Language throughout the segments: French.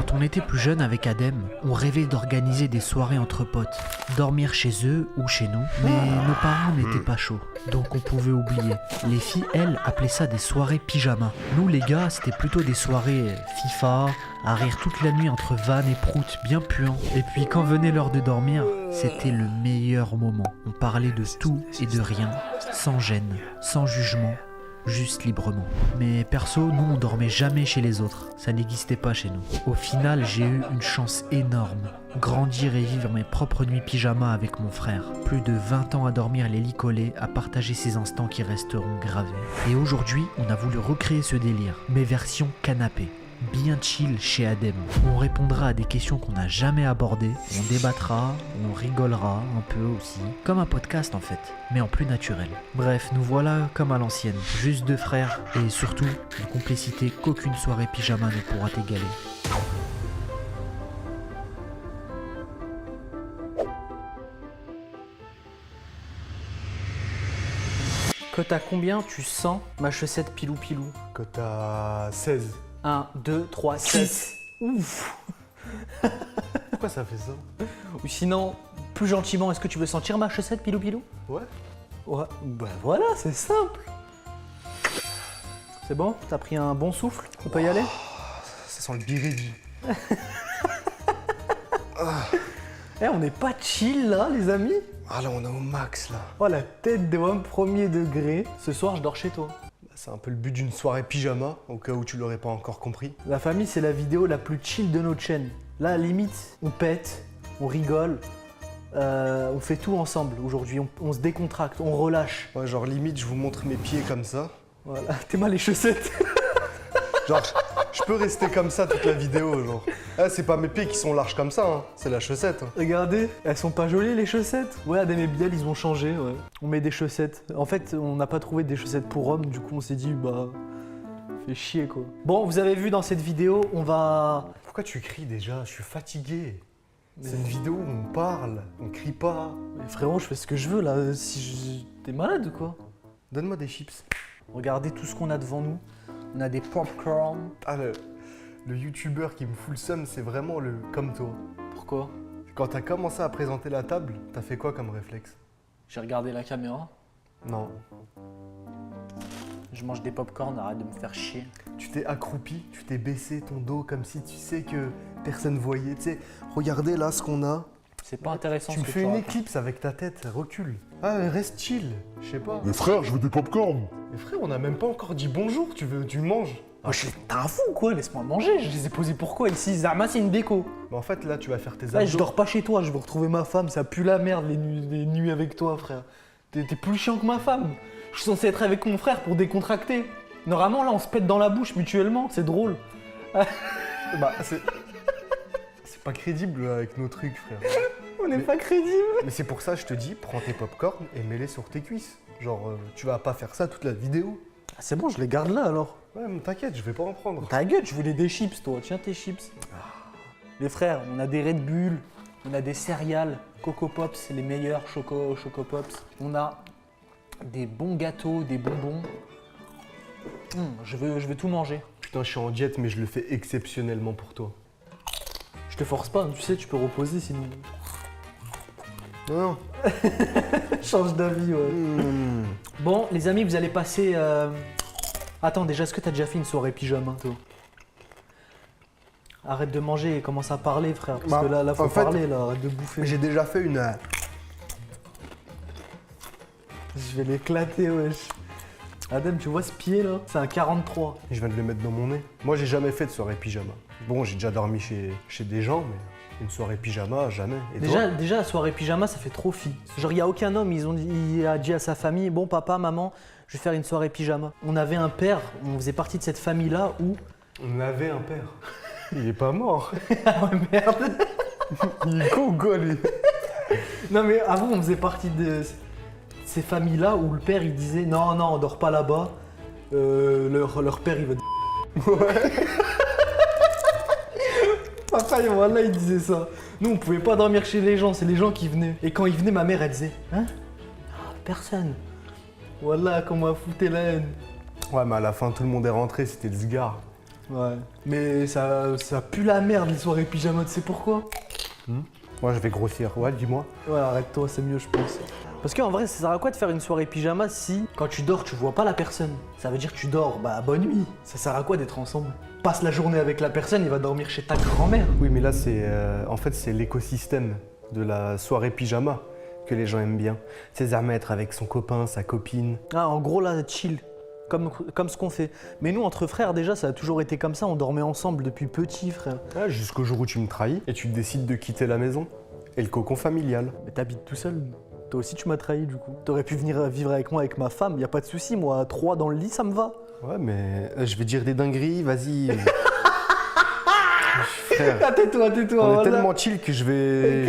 Quand on était plus jeune avec Adem, on rêvait d'organiser des soirées entre potes, dormir chez eux ou chez nous, mais nos parents n'étaient pas chauds, donc on pouvait oublier. Les filles, elles, appelaient ça des soirées pyjama. Nous les gars, c'était plutôt des soirées FIFA, à rire toute la nuit entre vannes et proutes bien puants. Et puis quand venait l'heure de dormir, c'était le meilleur moment. On parlait de tout et de rien, sans gêne, sans jugement. Juste librement. Mais perso, nous on dormait jamais chez les autres, ça n'existait pas chez nous. Au final, j'ai eu une chance énorme, grandir et vivre mes propres nuits pyjama avec mon frère. Plus de 20 ans à dormir les lits collés, à partager ces instants qui resteront gravés. Et aujourd'hui, on a voulu recréer ce délire, mais version canapé. Bien chill chez Adem. On répondra à des questions qu'on n'a jamais abordées, on débattra, on rigolera un peu aussi, comme un podcast en fait, mais en plus naturel. Bref, nous voilà comme à l'ancienne, juste deux frères et surtout une complicité qu'aucune soirée pyjama ne pourra égaler. Cote à combien tu sens ma chaussette pilou pilou? Cote à 16. 1, 2, 3, 6. Ouf. Pourquoi ça fait ça? Ou sinon, plus gentiment, est-ce que tu veux sentir ma chaussette pilou pilou? Ouais. Ouais. Ben voilà, c'est simple. C'est bon? T'as pris un bon souffle? On peut y aller? Ça sent le biridi. Eh, on n'est pas chill là, les amis? Ah là, on est au max là. Oh, la tête de homme premier degré. Ce soir, je dors chez toi. C'est un peu le but d'une soirée pyjama, au cas où tu l'aurais pas encore compris. La famille, c'est la vidéo la plus chill de notre chaîne. Là, à la limite, on pète, on rigole, on fait tout ensemble aujourd'hui. On se décontracte, on relâche. Ouais, genre limite, je vous montre mes pieds comme ça. Voilà, t'es mal les chaussettes. Genre, je peux rester comme ça toute la vidéo, genre. Ah, c'est pas mes pieds qui sont larges comme ça, hein. C'est la chaussette. Hein. Regardez, elles sont pas jolies les chaussettes? Ouais, Adem et Bilal, ils ont changé, ouais. On met des chaussettes. En fait, on n'a pas trouvé des chaussettes pour hommes, du coup on s'est dit, bah, fait chier quoi. Bon, vous avez vu dans cette vidéo, on va... Pourquoi tu cries déjà? Je suis fatigué. C'est une vidéo où on parle, on crie pas. Mais frérot, je fais ce que je veux là, T'es malade ou quoi? Donne-moi des chips. Regardez tout ce qu'on a devant nous. On a des popcorn. Ah, le youtubeur qui me fout le seum, c'est vraiment le comme toi. Pourquoi? Quand t'as commencé à présenter la table, t'as fait quoi comme réflexe? J'ai regardé la caméra. Non. Je mange des popcorn, arrête de me faire chier. Tu t'es accroupi, tu t'es baissé ton dos comme si tu sais que personne voyait. Tu sais, regardez là ce qu'on a. C'est pas intéressant Tu ce me que fais tu une racontes. éclipse avec ta tête, recule. Ah, reste chill, je sais pas. Mais frère, je veux des popcorn. Mais frère, on n'a même pas encore dit bonjour, tu le manges. Oh, t'es un fou quoi, laisse-moi manger. Je les ai posés pourquoi ici? Zama, c'est une déco. Mais en fait, là, tu vas faire tes Là, abdos. je dors pas chez toi, je veux retrouver ma femme. Ça pue la merde les nuits avec toi, frère. T'es plus chiant que ma femme. Je suis censé être avec mon frère pour décontracter. Normalement, là, on se pète dans la bouche mutuellement, c'est drôle. Bah, c'est pas crédible avec nos trucs, frère. On n'est pas crédible. Mais c'est pour ça, je te dis, prends tes popcorn et mets-les sur tes cuisses. Genre, tu vas pas faire ça toute la vidéo. Ah, c'est bon, je les garde là alors. Ouais, mais t'inquiète, je vais pas en prendre. Ta gueule, je voulais des chips, toi. Tiens tes chips. Les frères, on a des Red Bull, on a des céréales, Coco Pops, c'est les meilleurs Choco Pops. On a des bons gâteaux, des bonbons. Je veux tout manger. Putain, je suis en diète, mais je le fais exceptionnellement pour toi. Je te force pas, tu sais, tu peux reposer sinon. Non. Change d'avis, ouais. Bon, les amis, vous allez passer. Attends, déjà, est-ce que t'as déjà fait une soirée pyjama, toi? Arrête de manger et commence à parler, frère. Parce Bah, que là, faut en fait, parler, là, arrête de bouffer. J'ai déjà fait une. Je vais l'éclater, wesh. Adem, tu vois ce pied là? C'est un 43. Je viens de le mettre dans mon nez. Moi, j'ai jamais fait de soirée pyjama. Bon, j'ai déjà dormi chez des gens, mais une soirée pyjama, jamais. Et toi? Déjà, la soirée pyjama, ça fait trop fille. Genre, il n'y a aucun homme, il a dit à sa famille, bon papa, maman, je vais faire une soirée pyjama. On avait un père, on faisait partie de cette famille-là où... On avait un père. Il est pas mort. Ah ouais, merde. Il est con ou quoi, lui? Non mais avant, on faisait partie de ces familles-là où le père, il disait, non, non, on dort pas là-bas. Leur père, il va... Ouais. Papa, voilà, il disait ça. Nous, on pouvait pas dormir chez les gens, c'est les gens qui venaient. Et quand ils venaient, ma mère, elle disait, hein? Ah, personne. Voilà, comment a fouté la haine. Ouais, mais à la fin, tout le monde est rentré, c'était le sgare. Ouais. Mais ça pue la merde les soirées pyjama, tu sais pourquoi? Moi, je vais grossir. Ouais, dis-moi. Ouais, arrête-toi, c'est mieux, je pense. Parce qu'en vrai, ça sert à quoi de faire une soirée pyjama si, quand tu dors, tu vois pas la personne? Ça veut dire que tu dors, bah bonne nuit. Ça sert à quoi d'être ensemble? Passe la journée avec la personne, il va dormir chez ta grand-mère. Oui, mais là, en fait, c'est l'écosystème de la soirée pyjama que les gens aiment bien. C'est être avec son copain, sa copine. Ah, en gros, là, chill. Comme ce qu'on fait. Mais nous, entre frères, déjà, ça a toujours été comme ça. On dormait ensemble depuis petit, frère. Ah, jusqu'au jour où tu me trahis et tu décides de quitter la maison. Et le cocon familial. Mais t'habites tout seul. Toi aussi, tu m'as trahi, du coup. T'aurais pu venir vivre avec moi, avec ma femme. Y a pas de souci, moi, 3 dans le lit, ça me va. Ouais, mais je vais dire des dingueries, vas-y. Frère, Ah, tais-toi, on est voilà. tellement chill que je vais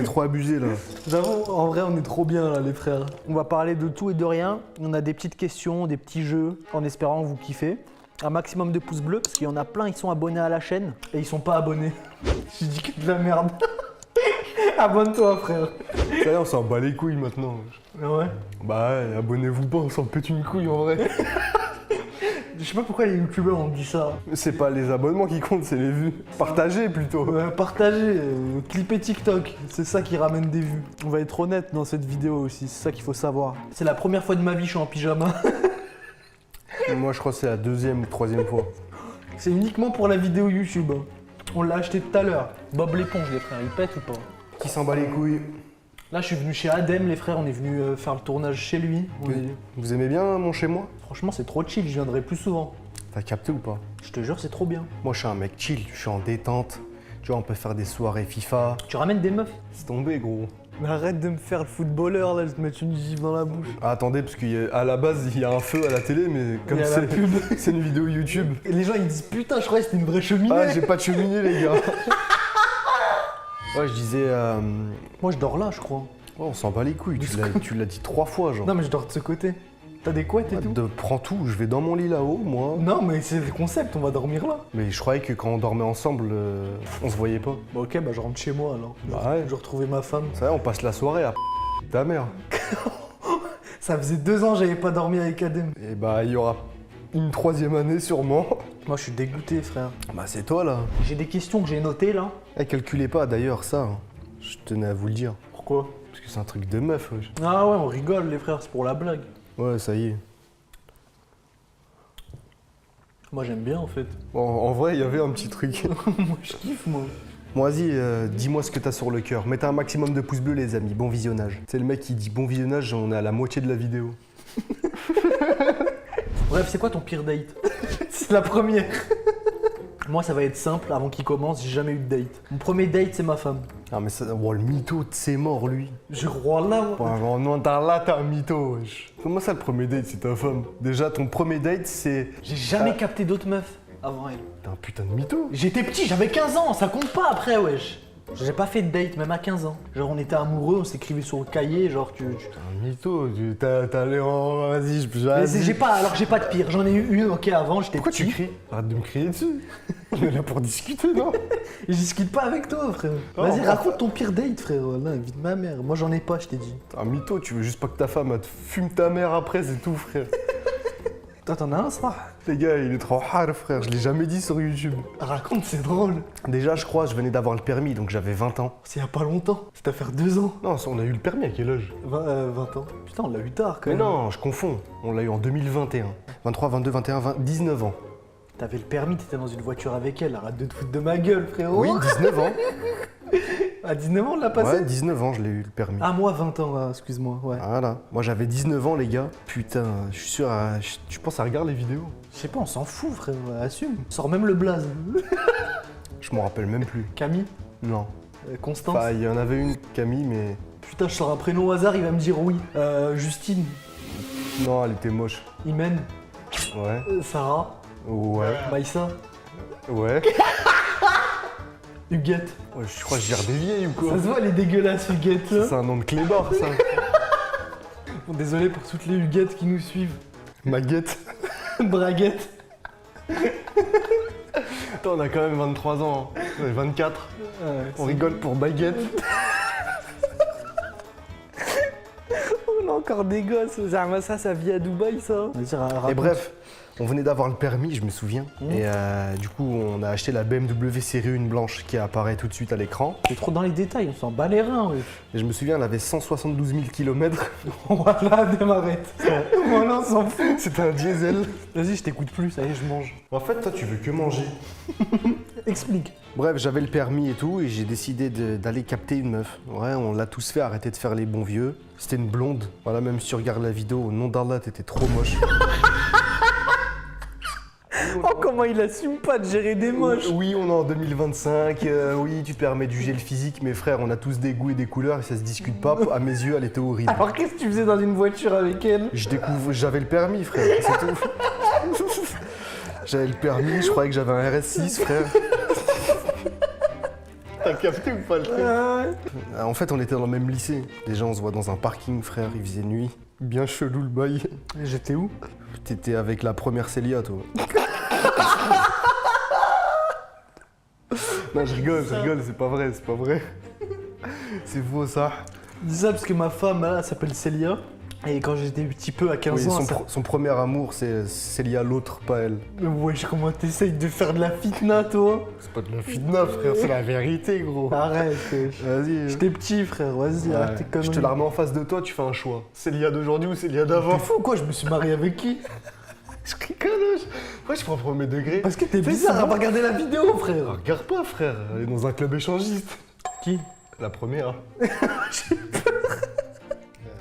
trop abuser là. J'avoue, en vrai, on est trop bien là, les frères. On va parler de tout et de rien. On a des petites questions, des petits jeux, en espérant que vous kiffez. Un maximum de pouces bleus, parce qu'il y en a plein, ils sont abonnés à la chaîne et ils sont pas abonnés. J'ai dit que de la merde. Abonne-toi, frère. Ça y est, on s'en bat les couilles maintenant. Ouais. Bah ouais, abonnez-vous pas, on s'en pète une couille en vrai. Je sais pas pourquoi les youtubeurs ont dit ça. C'est pas les abonnements qui comptent, c'est les vues. Partagez plutôt. Partagez, clippez TikTok, c'est ça qui ramène des vues. On va être honnête dans cette vidéo aussi, c'est ça qu'il faut savoir. C'est la première fois de ma vie que je suis en pyjama. Moi je crois que c'est la deuxième ou troisième fois. C'est uniquement pour la vidéo YouTube. On l'a acheté tout à l'heure. Bob l'éponge, les frères, il pète ou pas? Qui s'en bat les couilles? Là, je suis venu chez Adem, les frères, on est venu faire le tournage chez lui. Vous aimez bien mon chez moi? Franchement, c'est trop chill, je viendrai plus souvent. T'as capté ou pas? Je te jure, c'est trop bien. Moi je suis un mec chill, je suis en détente. Tu vois, on peut faire des soirées FIFA. Tu ramènes des meufs? C'est tombé gros. Mais arrête de me faire le footballeur, là, je te mettre une gifle dans la bouche. Ah, attendez, parce qu'à la base il y a un feu à la télé, mais comme Il y a la pub. c'est une vidéo YouTube. Et les gens, ils disent, putain, je croyais que c'était une vraie cheminée. Ah, j'ai pas de cheminée les gars. Ouais, je disais... Moi, je dors là, je crois. Oh, on s'en bat les couilles, tu l'as dit 3 fois genre. Non, mais je dors de ce côté. T'as des couettes et tout? Prends tout, je vais dans mon lit là-haut, moi. Non, mais c'est le concept, on va dormir là. Mais je croyais que quand on dormait ensemble, on se voyait pas. Bah ok, bah je rentre chez moi alors. Bah ouais. Je vais retrouver ma femme. Ça va, on passe la soirée à ta mère. Ça faisait 2 ans que j'avais pas dormi avec Adem. Et bah il y aura une 3e année sûrement. Moi je suis dégoûté frère. Bah c'est toi là. J'ai des questions que j'ai notées là. Eh, calculez pas d'ailleurs ça. Hein. Je tenais à vous le dire. Pourquoi? Parce que c'est un truc de meuf. Wesh. Ah ouais, on rigole les frères, c'est pour la blague. Ouais, ça y est. Moi j'aime bien en fait. En vrai, il y avait un petit truc. Moi je kiffe moi. Bon, vas-y, dis-moi ce que t'as sur le cœur. Mettez un maximum de pouces bleus, les amis. Bon visionnage. C'est le mec qui dit bon visionnage, on est à la moitié de la vidéo. Bref, c'est quoi ton pire date? C'est la première. Moi ça va être simple, avant qu'il commence, j'ai jamais eu de date. Mon premier date c'est ma femme. Ah, mais ça, oh, le mytho, c'est mort lui. Je crois là moi. Bon, non, là, t'as un mytho, wesh. Comment ça, le premier date, c'est ta femme? Déjà, ton premier date, c'est... J'ai jamais capté d'autres meufs avant elle. T'es un putain de mytho. J'étais petit, j'avais 15 ans, ça compte pas après, wesh. J'ai pas fait de date, même à 15 ans. Genre, on était amoureux, on s'écrivait sur le cahier, genre, T'es un mytho, t'as allé en... Vas-y, Mais j'ai pas de pire, j'en ai eu une, ok, avant, j'étais Pourquoi petit. tu cries? Arrête de me crier dessus. On est là pour discuter, non? Et je discute pas avec toi, frère. Oh, Vas-y, bah. raconte ton pire date, frère. Là, invite ma mère. Moi, j'en ai pas, je t'ai dit. T'es un mytho, tu veux juste pas que ta femme elle te fume ta mère après, c'est tout, frère. Toi, t'en as un, ça? Les gars, il est trop hard, frère, je l'ai jamais dit sur YouTube. Raconte, c'est drôle. Déjà, je crois, je venais d'avoir le permis, donc j'avais 20 ans. C'est il y a pas longtemps. C'était à faire 2 ans. Non, on a eu le permis à quel âge? 20 ans. Putain, on l'a eu tard, quand Mais même. non, je confonds. On l'a eu en 2021. 23, 22, 21, 20, 19 ans. T'avais le permis, t'étais dans une voiture avec elle. Arrête de te foutre de ma gueule, frérot. Oui, 19 ans. À 19 ans, on l'a passé? Ouais, 19 ans, je l'ai eu le permis. Ah, moi, 20 ans, là, excuse-moi, ouais. Voilà. Moi, j'avais 19 ans, les gars. Putain, je suis sûr, tu penses à regarder les vidéos? Je sais pas, on s'en fout, frère, assume. Sors même le blaze. Je m'en rappelle même plus. Camille, Non. Constance. Enfin, il y en avait une, Camille, mais... Putain, je sors un prénom au hasard, il va me dire oui. Justine, Non, elle était moche. Imen, Ouais. Sarah, Ouais. Maïssa, Ouais. Huguette. Ouais, je crois que je gère des vieilles ou quoi? Ça se voit, elle est dégueulasse, Huguette, là. C'est un nom de clébard, ça. Bon, désolé pour toutes les Huguettes qui nous suivent. Maguette. Braguette. Attends, on a quand même 23 ans. Hein. Ouais, 24. On rigole pour baguette. On a encore des gosses. Ça vit à Dubaï, ça. Et bref, On venait d'avoir le permis, je me souviens. Et du coup, on a acheté la BMW série 1 blanche qui apparaît tout de suite à l'écran. T'es trop dans les détails, on s'en bat les reins, wesh. Et je me souviens, elle avait 172 000 km. Voilà, démarrette. Voilà, on s'en fout. C'était un diesel. Vas-y, je t'écoute plus, ça y est, je mange. En fait, toi, tu veux que manger. Explique. Bref, j'avais le permis et tout, et j'ai décidé d'aller capter une meuf. Ouais, on l'a tous fait, arrêter de faire les bons vieux. C'était une blonde. Voilà, même si tu regardes la vidéo, au nom d'Allah, t'étais trop moche. Oh, comment il assume pas de gérer des moches. Oui, on est en 2025, oui, tu te permets du gel physique, mes frères, on a tous des goûts et des couleurs, et ça se discute pas. À mes yeux, elle était horrible. Alors, qu'est-ce que tu faisais dans une voiture avec elle? J'avais le permis, frère, c'est tout. J'avais le permis, je croyais que j'avais un RS6, frère. T'as capté ou pas le truc? En fait, on était dans le même lycée. Déjà, on se voit dans un parking, frère, il faisait nuit. Bien chelou le bail. J'étais où? T'étais avec la première Célia, toi. Non, je rigole, c'est pas vrai, c'est pas vrai. C'est faux, ça. Je dis ça parce que ma femme, elle s'appelle Célia. Et quand j'étais petit peu à 15 Oui, ans, son premier amour, c'est Célia, l'autre, pas elle. Mais wesh, comment t'essayes de faire de la fitna, toi? C'est pas de la fitna, frère, c'est la vérité, gros. Arrête, wesh. Vas-y. J'étais petit, frère, vas-y, arrête tes conneries. Je te la remets en face de toi, tu fais un choix. Célia d'aujourd'hui ou Célia d'avant? T'es fou, quoi? Je me suis marié avec qui? Je rigole, je prends premier degré. Parce que t'es bizarre à pas regarder la vidéo, frère. Regarde pas, frère, elle est dans un club échangiste. Qui? La première.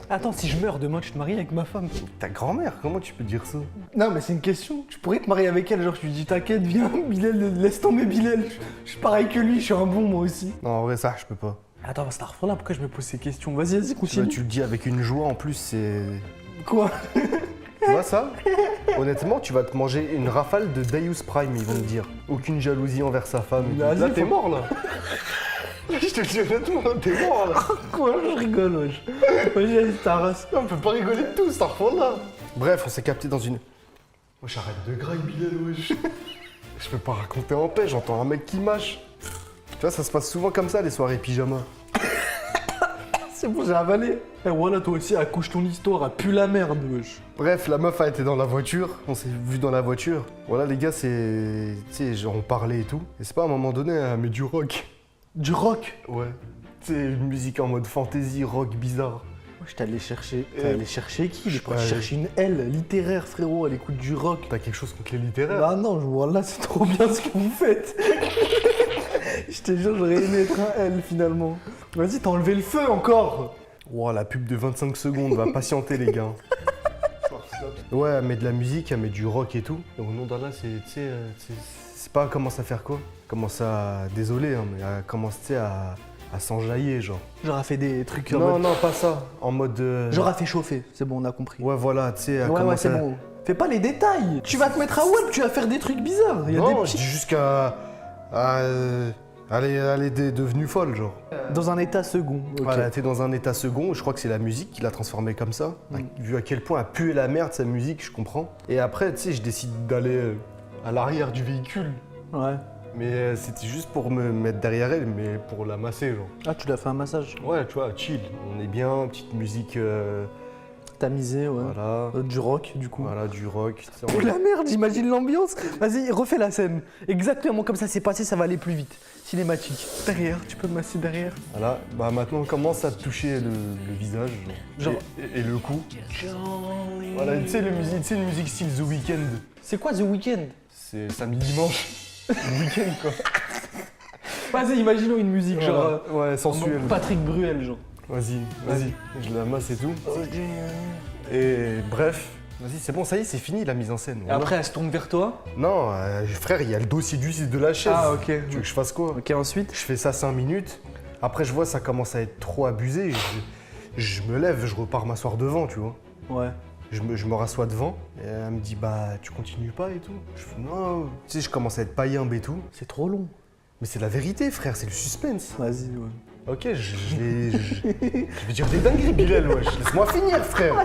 Attends, si je meurs demain, tu te maries avec ma femme? Ta grand-mère, comment tu peux dire ça? Non, mais c'est une question. Tu pourrais te marier avec elle, genre, je lui dis, t'inquiète, viens, Bilal, laisse tomber Bilal. Je suis pareil que lui, je suis un bon, moi aussi. Non, en vrai, ça, je peux pas. Attends, Starfall, là, pourquoi je me pose ces questions? Vas-y, continue. Tu le dis avec une joie, en plus, c'est... Quoi? Tu vois ça? Honnêtement, tu vas te manger une rafale de Deus Prime, ils vont te dire. Aucune jalousie envers sa femme. Vas-y, Là, t'es faut- mort, là. Je te le dis honnêtement, t'es mort, là. Quoi? Je rigole, wesh. Vas-y, ta race. On peut pas rigoler de tout, Starfall, là. Bref, on s'est capté dans une... Moi, j'arrête de graille, Bilal, wesh. Je peux pas raconter en paix, j'entends un mec qui mâche. Tu vois, ça se passe souvent comme ça, les soirées pyjama. C'est bon, j'ai avalé. Et voilà, toi aussi, accouche ton histoire, elle pue la merde, wesh. Bref, la meuf a été dans la voiture, on s'est vu dans la voiture. Voilà, les gars, c'est... Tu sais, genre, on parlait et tout. Et c'est pas à un moment donné, elle met du rock. Du rock? Ouais. Tu sais, une musique en mode fantasy, rock bizarre. Wesh, t'es allé chercher... Et- T'es allé chercher qui? Je sais crois pas, que tu cherches une L, littéraire, frérot, elle écoute du rock. T'as quelque chose contre les littéraires? Ah non, voilà, c'est trop bien ce que vous faites. Je te jure, j'aurais aimé être un L, finalement. Vas-y, t'as enlevé le feu, encore. Wow, la pub de 25 secondes, va patienter, les gars. Ouais, elle met de la musique, elle met du rock et tout. Et au nom d'Allah, c'est, tu sais, c'est pas elle commence à faire quoi? Elle commence à, désolé, hein, mais elle commence, tu sais, à s'enjailler, genre. J'aurais fait des trucs en Non, mode... non, pas ça. En mode. J'aurais fait chauffer, c'est bon, on a compris. Ouais, voilà, tu sais, elle Ouais, commence c'est à... bon. Fais pas les détails. Tu vas te mettre à web, tu vas faire des trucs bizarres. Il y a Non, des je petits... dis juste elle est devenue folle, genre. Dans un état second. Ok. Voilà, elle était dans un état second, je crois que c'est la musique qui l'a transformée comme ça. Vu à quel point elle puait la merde, sa musique, je comprends. Et après, tu sais, je décide d'aller à l'arrière du véhicule. Ouais. Mais c'était juste pour me mettre derrière elle, mais pour la masser, genre. Ah, tu l'as fait un massage. Ouais, tu vois, chill. On est bien, petite musique, Tamisé, ouais. voilà. Du rock, du coup. Voilà, du rock. Oh la merde, j'imagine l'ambiance. Vas-y, refais la scène. Exactement comme ça c'est passé, ça va aller plus vite. Cinématique. Derrière, tu peux me masser derrière. Voilà, bah maintenant on commence à te toucher le visage, genre. Genre- Et le cou. Voilà, tu sais, une musique style The Weeknd. C'est quoi The Weeknd? C'est samedi dimanche. Le week-end, quoi. Vas-y, imaginons une musique, genre. Ouais, sensuel. Patrick Bruel, genre. Vas-y. Je la masse et tout. Et bref, vas-y, c'est bon, ça y est, c'est fini la mise en scène. Et après, elle se tourne vers toi. Non, frère, il y a le dossier de la chaise. Ah, ok. Tu veux que je fasse quoi? Ok, ensuite. Je fais ça 5 minutes. Après, je vois ça commence à être trop abusé. Je me lève, je repars m'asseoir devant, tu vois. Ouais. Je me rassois devant. Et elle me dit, bah, tu continues pas et tout. Je fais, non. Tu sais, je commence à être païmbe et tout. C'est trop long. Mais c'est la vérité, frère, c'est le suspense. Vas-y, ouais. Ok, je vais dire des dingueries, Bilal, wesh. Laisse-moi finir, frère.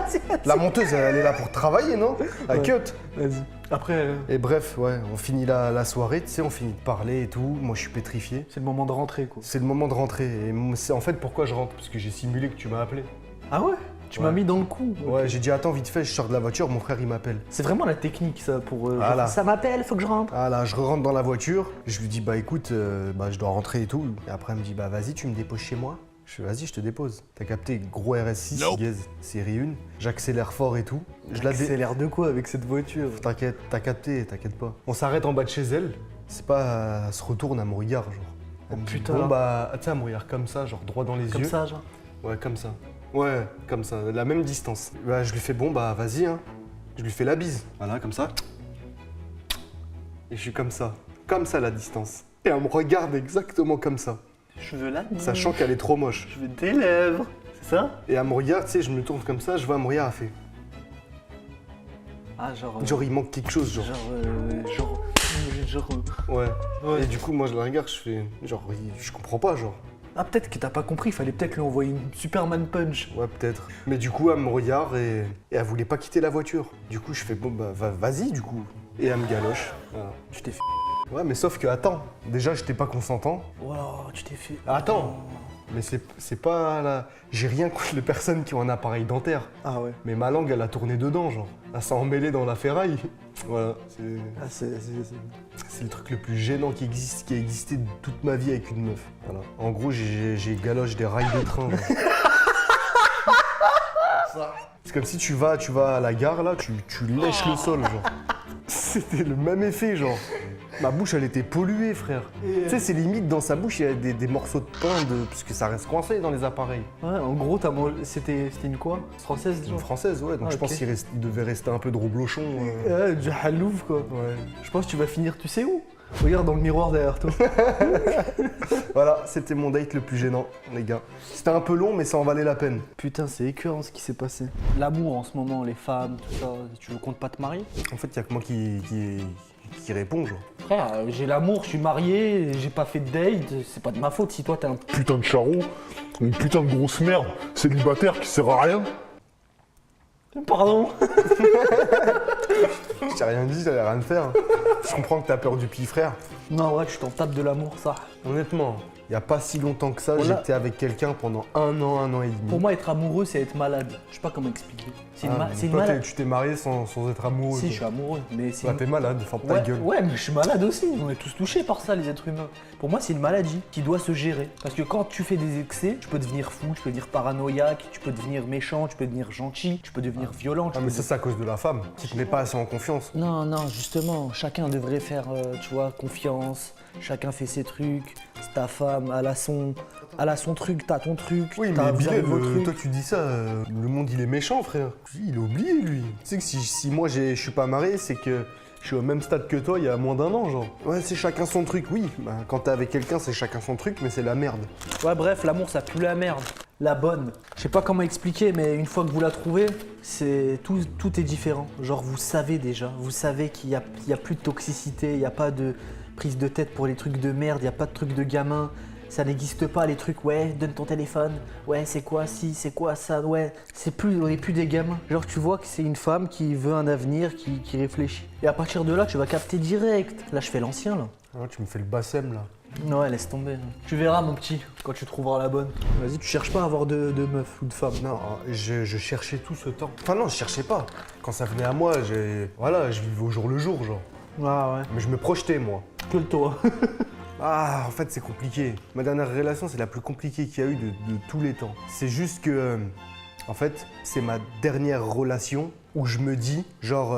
La monteuse, elle est là pour travailler, non? Elle Ouais. cut. Vas-y. Après, Et bref, ouais, on finit la soirée, tu sais, on finit de parler et tout. Moi, je suis pétrifié. c'est le moment de rentrer, quoi. C'est le moment de rentrer. Et c'est en fait pourquoi je rentre, parce que j'ai simulé que tu m'as appelé. Ah ouais? Tu m'as mis dans le coup. Ouais, j'ai dit attends vite fait, je sors de la voiture, mon frère il m'appelle. C'est vraiment la technique ça pour. Voilà. Ça m'appelle, faut que je rentre. Ah là, je rentre dans la voiture, je lui dis bah écoute, je dois rentrer et tout. Et après elle me dit bah vas-y, tu me déposes chez moi. Je fais vas-y, je te dépose. T'as capté, gros RS6, Gaze, série 1. J'accélère fort et tout. C'est l'air de quoi avec cette voiture? T'inquiète, t'as capté, t'inquiète pas. On s'arrête en bas de chez elle. C'est pas, elle se retourne à mon regard, genre. Elle me dit, putain. bon bah, tu sais, elle me regarde comme ça, genre droit dans les Comme yeux. ça, genre. Ouais, comme ça. Ouais, comme ça, la même distance. Bah, je lui fais bon bah vas-y, hein. Je lui fais la bise. Voilà, comme ça. Et je suis comme ça la distance. Et elle me regarde exactement comme ça, Je veux la sachant qu'elle est trop moche. Je veux tes lèvres. C'est ça? Et elle me regarde, tu sais, je me tourne comme ça, je vois elle me regarde, elle fait. Ah, genre. Genre, il manque quelque chose, genre. Ouais. Ouais. Et du coup, moi, je la regarde, je fais. Genre, je comprends pas, genre. Ah, peut-être que t'as pas compris, il fallait peut-être lui envoyer une Superman Punch. Ouais, peut-être. Mais du coup, elle me regarde et elle voulait pas quitter la voiture. Du coup, je fais bon, bah, vas-y, du coup. Et elle me galoche. Voilà. Tu t'es fait. Ouais, mais sauf que, attends, déjà, j'étais pas consentant. Wow, tu t'es fait. Attends. Mais c'est pas là. J'ai rien contre les personnes qui ont un appareil dentaire. Ah ouais. Mais ma langue, elle a tourné dedans, genre. Elle s'est emmêlée dans la ferraille. Voilà. Ah, C'est le truc le plus gênant qui a existé de toute ma vie avec une meuf. Voilà. En gros, j'ai galoche des rails de train. genre. C'est comme si tu vas à la gare, là, tu lèches le sol, genre. C'était le même effet, genre. Ma bouche, elle était polluée, frère. Tu sais, c'est limite, dans sa bouche, il y a des morceaux de pain, parce que ça reste coincé dans les appareils. Ouais, en gros, c'était une quoi? Française, Une genre? française, ouais. Donc Ah, je pense ok. qu'il devait rester un peu de reblochon. Ouais, du halouf, quoi. Ouais. Je pense que tu vas finir, tu sais où? Regarde dans le miroir derrière toi. Voilà, c'était mon date le plus gênant, les gars. C'était un peu long, mais ça en valait la peine. Putain, c'est écœurant ce qui s'est passé. L'amour en ce moment, les femmes, tout ça, tu comptes pas te marier? En fait, il y a que moi qui répond, genre. Frère, j'ai l'amour, je suis marié, j'ai pas fait de date, c'est pas de ma faute si toi t'es un... Putain de charron, une putain de grosse merde, célibataire qui sert à rien. Pardon. Je t'ai rien dit, j'allais rien faire. Je comprends que t'as peur du pire frère. Non, ouais, tu t'en tapes de l'amour, ça. Honnêtement, il y a pas si longtemps que ça, Voilà. j'étais avec quelqu'un pendant un an et demi. Pour moi, être amoureux, c'est être malade. Je sais pas comment expliquer. C'est une, Ah, c'est une toi, maladie. tu t'es marié sans être amoureux. Si, toi. je suis amoureux, mais c'est Bah, une... t'es malade, ferme ta Ouais, gueule. ouais, mais je suis malade aussi. On est tous touchés par ça, les êtres humains. Pour moi, c'est une maladie qui doit se gérer. Parce que quand tu fais des excès, tu peux devenir fou, tu peux devenir paranoïaque, tu peux devenir méchant, tu peux devenir gentil, tu peux devenir violent. tu Ah, peux mais ça, c'est à cause de la femme. Tu te mets pas assez en confiance. Non, non, justement, chacun devrait faire, tu vois, confiance. Chacun fait ses trucs. C'est ta femme, elle a son truc, t'as ton truc. Oui, t'as mais Bilal, vos trucs. toi tu dis ça, le monde il est méchant, frère. Il est oublié, lui. Tu sais que si moi je suis pas marié, c'est que je suis au même stade que toi il y a moins d'un an, genre. Ouais, c'est chacun son truc, oui. Bah, quand t'es avec quelqu'un, c'est chacun son truc, mais c'est la merde. Ouais, bref, l'amour, ça pue la merde. La bonne. Je sais pas comment expliquer, mais une fois que vous la trouvez, tout est différent. Genre, vous savez déjà. Vous savez qu'il y a plus de toxicité, il n'y a pas de prise de tête pour les trucs de merde, il n'y a pas de trucs de gamin. Ça n'existe pas, les trucs, ouais, donne ton téléphone. Ouais, c'est quoi ci, c'est quoi ça, ouais. On n'est plus des gamins. Genre, tu vois que c'est une femme qui veut un avenir, qui réfléchit. Et à partir de là, tu vas capter direct. Là, je fais l'ancien, là. Ah, tu me fais le bassem, là. Ouais, laisse tomber. Tu verras, mon petit, quand tu trouveras la bonne. Vas-y, tu cherches pas à avoir de meuf ou de femme. Non, je cherchais tout ce temps. Enfin non, je cherchais pas. Quand ça venait à moi, voilà, je vivais au jour le jour, genre. Ah ouais. Mais je me projetais, moi. Que le toi. Ah, en fait, c'est compliqué. Ma dernière relation, c'est la plus compliquée qu'il y a eu de tous les temps. C'est juste que, en fait, c'est ma dernière relation où je me dis, genre,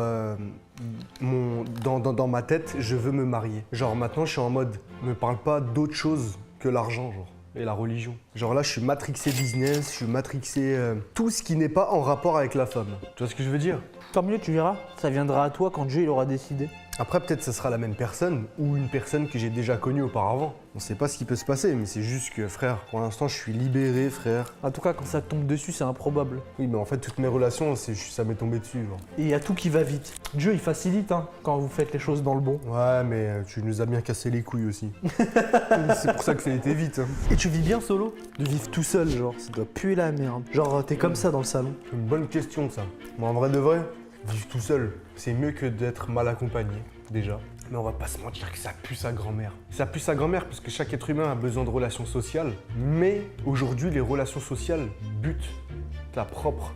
dans ma tête, je veux me marier. Genre, maintenant, je suis en mode, me parle pas d'autre chose que l'argent, genre, et la religion. Genre là, je suis matrixé business, je suis matrixé tout ce qui n'est pas en rapport avec la femme. Tu vois ce que je veux dire? Tant mieux, tu verras. Ça viendra à toi quand Dieu il aura décidé. Après, peut-être ce sera la même personne ou une personne que j'ai déjà connue auparavant. On sait pas ce qui peut se passer, mais c'est juste que, frère, pour l'instant, je suis libéré, frère. En tout cas, quand ça te tombe dessus, c'est improbable. Oui, mais en fait, toutes mes relations, ça m'est tombé dessus, genre. Et il y a tout qui va vite. Dieu, il facilite hein, quand vous faites les choses dans le bon. Ouais, mais tu nous as bien cassé les couilles aussi. C'est pour ça que ça a été vite. Hein. Et tu vis bien solo? De vivre tout seul, genre, ça doit puer la merde. Genre, t'es comme ça dans le salon. C'est une bonne question, ça. Moi, en vrai de vrai, vivre tout seul, c'est mieux que d'être mal accompagné, déjà. Mais on va pas se mentir que ça pue sa grand-mère. Ça pue sa grand-mère parce que chaque être humain a besoin de relations sociales. Mais aujourd'hui, les relations sociales butent ta propre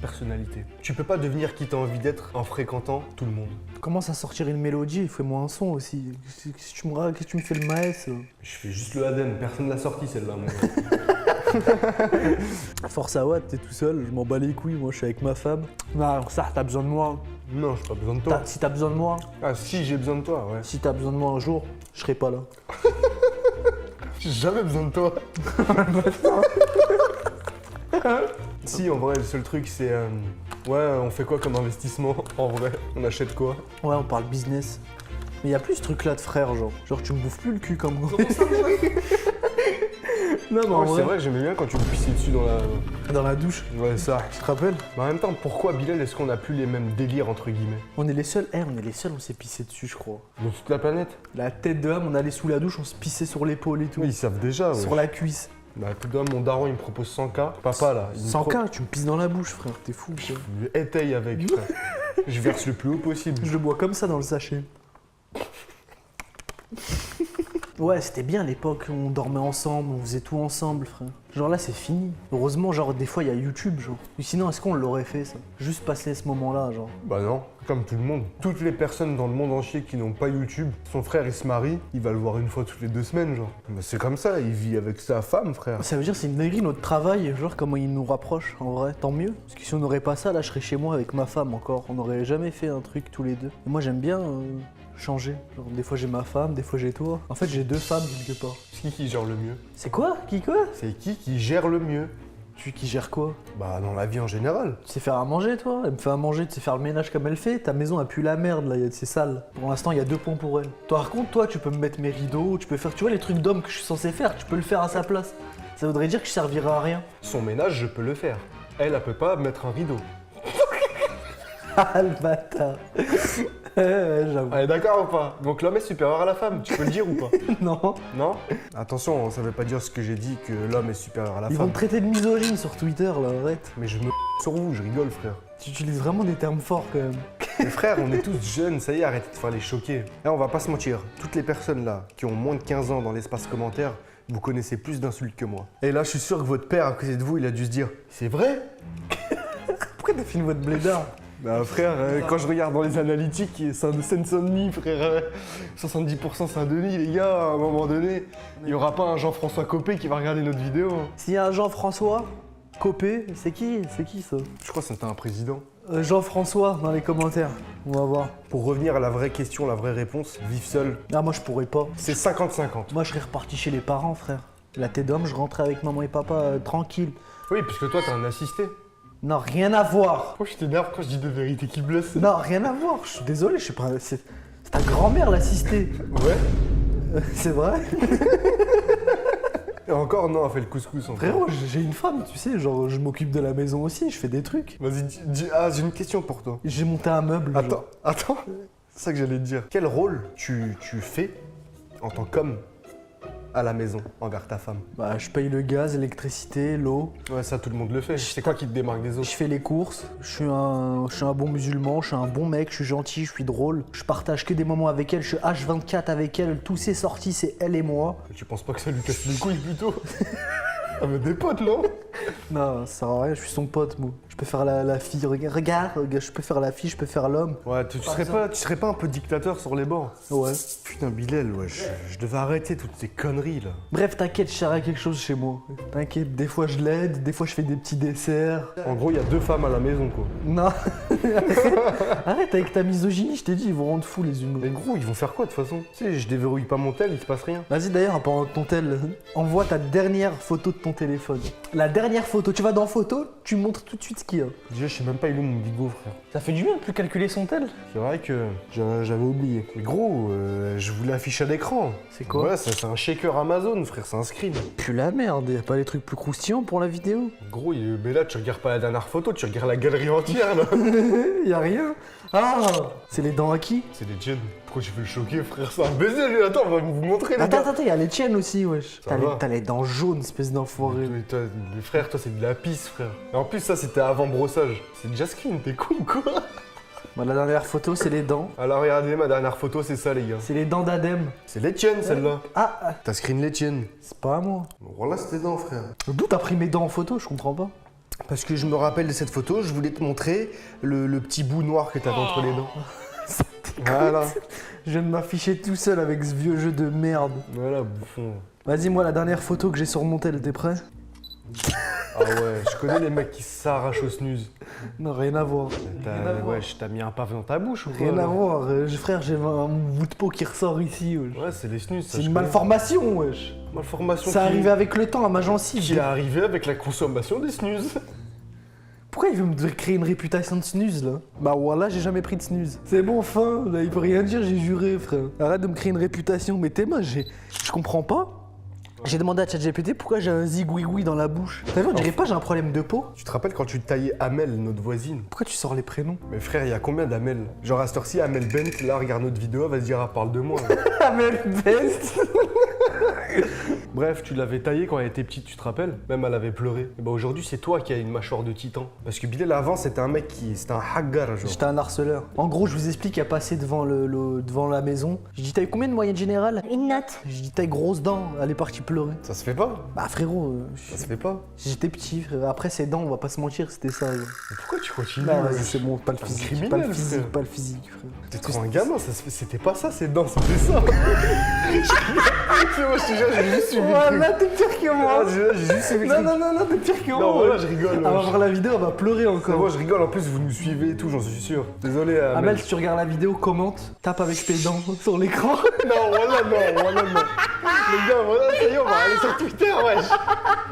personnalité. Tu peux pas devenir qui t'as envie d'être en fréquentant tout le monde. Commence à sortir une mélodie, fais-moi un son aussi. Qu'est-ce que tu me fais le maes Je fais juste le Aden, personne l'a sorti celle-là, mon gars. Force à Watt, t'es tout seul, je m'en bats les couilles, moi je suis avec ma femme. Non, ça, t'as besoin de moi. Non, j'ai pas besoin de toi. Si t'as besoin de moi, Ah si, j'ai besoin de toi, ouais. si t'as besoin de moi un jour, je serai pas là. J'ai jamais besoin de toi. Si, en vrai, le seul truc, c'est... ouais, on fait quoi comme investissement, en vrai? On achète quoi? Ouais, on parle business. Mais y a plus ce truc là de frère, genre. Genre, tu me bouffes plus le cul comme moi. Non, mais en Ouais, c'est vrai, vrai que j'aimais bien quand tu me pissais dessus dans la... dans la douche, Ouais, ça. tu te rappelles? Mais en même temps, pourquoi, Bilal, est-ce qu'on a plus les mêmes délires, entre guillemets? On est les seuls, on s'est pissé dessus, je crois. De toute la planète? La tête de âme, on allait sous la douche, on se pissait sur l'épaule et tout. Oui, ils savent déjà, ouais. Sur la cuisse. Bah, tout d'un, mon daron, il me propose 100K. Papa, là, il me 100K, tu me pisses dans la bouche, frère, t'es fou. Quoi. Je lui étaye avec, frère. Je verse le plus haut possible. Je le bois comme ça dans le sachet. Ouais, c'était bien l'époque où on dormait ensemble, on faisait tout ensemble, frère. Genre là, c'est fini. Heureusement, genre, des fois, il y a YouTube, genre. Mais sinon, est-ce qu'on l'aurait fait, ça? Juste passer ce moment-là, genre. Bah non, comme tout le monde. Toutes les personnes dans le monde entier qui n'ont pas YouTube, son frère, il se marie, il va le voir une fois toutes les 2 semaines, genre. Bah, c'est comme ça, il vit avec sa femme, frère. Ça veut dire c'est une dinguerie notre travail, genre comment il nous rapproche, en vrai, tant mieux. Parce que si on n'aurait pas ça, là je serais chez moi avec ma femme encore, on n'aurait jamais fait un truc tous les deux. Et moi j'aime bien changer, genre des fois j'ai ma femme, des fois j'ai toi. En fait j'ai 2 femmes quelque part. C'est qui gère le mieux? C'est quoi? Quoi? C'est qui gère le mieux? Tu qui gères quoi? Bah dans la vie en général. Tu sais faire à manger toi? Elle me fait à manger, tu sais faire le ménage comme elle fait? Ta maison a pu la merde là, c'est sale. Pour l'instant il y a 2 ponts pour elle. Toi par contre toi tu peux me mettre mes rideaux, tu peux faire, tu vois les trucs d'homme que je suis censé faire, tu peux le faire à sa place. Ça voudrait dire que je servirais à rien. Son ménage, je peux le faire. Elle peut pas mettre un rideau. Ah le bâtard. J'avoue. Allez, d'accord ou pas? Donc l'homme est supérieur à la femme, tu peux le dire ou pas? Non. Non? Attention, ça veut pas dire ce que j'ai dit que l'homme est supérieur à la Ils vont femme. te traiter de misogyne sur Twitter là, arrête. Mais je me sur vous, je rigole, frère. Tu utilises vraiment des termes forts quand même. Mais frère, on est tous jeunes, ça y est, arrêtez de faire les choquer. Là, on va pas se mentir, toutes les personnes là qui ont moins de 15 ans dans l'espace commentaire, vous connaissez plus d'insultes que moi. Et là, je suis sûr que votre père à côté de vous, il a dû se dire « C'est vrai ?» Pourquoi t'as filmé votre blédard? Bah frère, quand je regarde dans les analytiques, c'est un Seine-Saint-Denis, frère. 70% Saint-Denis, les gars, à un moment donné. Il y aura pas un Jean-François Copé qui va regarder notre vidéo. Hein. S'il y a un Jean-François Copé, c'est qui? C'est qui ça? Je crois que c'était un président. Jean-François dans les commentaires, on va voir. Pour revenir à la vraie question, la vraie réponse, vivre seul, Ah moi je pourrais pas. c'est 50-50. Moi je serais reparti chez les parents frère. La tête d'homme, je rentrais avec maman et papa tranquille. Oui, puisque toi, t'as un assisté. Non, rien à voir. Pourquoi je t'énerve quand je dis de vérité qui blesse? Non, rien à voir. Je suis désolé, je sais pas. C'est ta grand-mère l'assistée. Ouais. C'est vrai? Et encore, non, elle fait le couscous. En fait. Frérot, j'ai une femme, tu sais, genre je m'occupe de la maison aussi, je fais des trucs. Vas-y, j'ai une question pour toi. J'ai monté un meuble. genre. Attends. C'est ça que j'allais te dire. Quel rôle tu fais en tant qu'homme à la maison envers ta femme? Bah, je paye le gaz, l'électricité, l'eau. Ouais, ça, tout le monde le fait. C'est quoi qui te démarque des Je autres? fais les courses, je suis un bon musulman, je suis un bon mec, je suis gentil, je suis drôle. Je partage que des moments avec elle, je suis H24 avec elle, tous ses sorties c'est elle et moi. Tu penses pas que ça lui casse les couilles plutôt? Ah mais des potes, non? Non, ça sert à rien, je suis son pote moi. Je peux faire la fille, regarde, je peux faire la fille, je peux faire l'homme. Ouais, tu serais pas un peu dictateur sur les bords? Ouais. Putain, Bilal, ouais, je devais arrêter toutes ces conneries là. Bref, t'inquiète, je sers à quelque chose chez moi. T'inquiète, des fois je l'aide, des fois je fais des petits desserts. En gros, il y a 2 femmes à la maison, quoi. Non, arrête avec ta misogynie, je t'ai dit, ils vont rendre fous les humains. Mais gros, ils vont faire quoi de toute façon? Tu sais, je déverrouille pas mon tel, il se passe rien. Vas-y d'ailleurs, pendant ton tel, envoie ta dernière photo de ton téléphone. La dernière photo, tu vas dans photo, tu montres tout de suite ce qu'il y a. Déjà, je sais même pas il est où mon bigot, frère. Ça fait du bien de plus calculer son tel. C'est vrai que j'avais oublié. Mais gros, je vous l'affiche à l'écran. C'est quoi? Ouais, c'est un shaker Amazon, frère, c'est un screen. Puis la merde, y a pas des trucs plus croustillants pour la vidéo? Gros, mais là, tu regardes pas la dernière photo, tu regardes la galerie entière, là. Y a rien. Ah, c'est les dents à qui? C'est des jeunes. Pourquoi tu veux le choquer, frère? C'est un baiser, lui. Attends, on va vous montrer, les Attends, gars. y a les tiennes aussi, wesh. Ça va. T'as les dents jaunes, espèce d'enfoiré. Mais toi, mais frère, toi, c'est de la pisse, frère. Et en plus, ça, c'était avant brossage. C'est déjà screen, t'es con ou quoi? Bah, la dernière photo, c'est les dents. Alors, regardez, ma dernière photo, c'est ça, les gars. C'est les dents d'Adem. C'est les tiennes, celle-là. Ah, T'as screen les tiennes. c'est pas à moi. Voilà, c'est tes dents, frère. D'où t'as pris mes dents en photo, je comprends pas. Parce que je me rappelle de cette photo, je voulais te montrer le petit bout noir que t'avais entre les dents. Voilà. Je viens de m'afficher tout seul avec ce vieux jeu de merde. Voilà, bouffon. Vas-y, moi, la dernière photo que j'ai sur mon tel, t'es prêt? Ah ouais, je connais les mecs qui s'arrachent au snooze. Non, rien à voir. Rien à voir. Wesh, t'as mis un paf dans ta bouche ou quoi Rien là à voir. Frère, j'ai un bout de peau qui ressort ici. Wesh. Ouais, c'est les snooze. ça, C'est je une connais. malformation, wesh. Malformation. Ça qui- arrivait avec le temps à ma gencive. Qui est arrivé avec la consommation des snooze. Pourquoi il veut me créer une réputation de snooze là? Bah voilà, j'ai jamais pris de snooze. C'est bon, fin, là il peut rien dire, j'ai juré frère. Arrête de me créer une réputation, mais t'es moche, je comprends pas. J'ai demandé à ChatGPT pourquoi j'ai un zigouigoui dans la bouche. T'as vu, on dirait pas j'ai un problème de peau? Tu te rappelles quand tu taillais Amel, notre voisine? Pourquoi tu sors les prénoms? Mais frère, il y a combien d'Amel? Genre à cette heure-ci, Amel Bent, là, regarde notre vidéo, elle va se dire, ah, parle de moi. Amel Best. Bref, tu l'avais taillée quand elle était petite, tu te rappelles? Même elle avait pleuré. Et bah aujourd'hui, c'est toi qui as une mâchoire de titan. Parce que Bilal, avant, c'était un mec qui... C'était un haggar, genre. J'étais un harceleur. En gros, je vous explique, il a passé devant, devant la maison. Je dis, t'as eu combien de moyenne générale? Une note. Je dis, t'as eu grosse dent, elle est partie pleurer. Ça se fait pas? Bah frérot, Ça se fait pas? j'étais petit, frère. Après ses dents, on va pas se mentir, c'était ça. Genre. Mais pourquoi tu continues? Non, vas-y, wesh c'est bon, pas le T'es un physique, criminel, pas le physique, frère. pas le physique, frère. T'es trop un gamin, c'était pas ça, ses dents, c'était ça. C'est moi, je te jure, j'ai juste suivi le truc. Voilà, t'es pire que Ah, moi. j'ai juste suivi le Non, truc. non, t'es pire que moi. Non, voilà, je rigole. Elle va wesh. voir la vidéo, elle va pleurer C'est encore. bon, je rigole, en plus vous nous suivez et tout, j'en suis sûr. Désolé, Amel. Amel, si tu regardes la vidéo, commente, tape avec tes dents sur l'écran. Non, voilà, non, voilà, non. Les gars, voilà, ça y est, on va aller sur Twitter, wesh.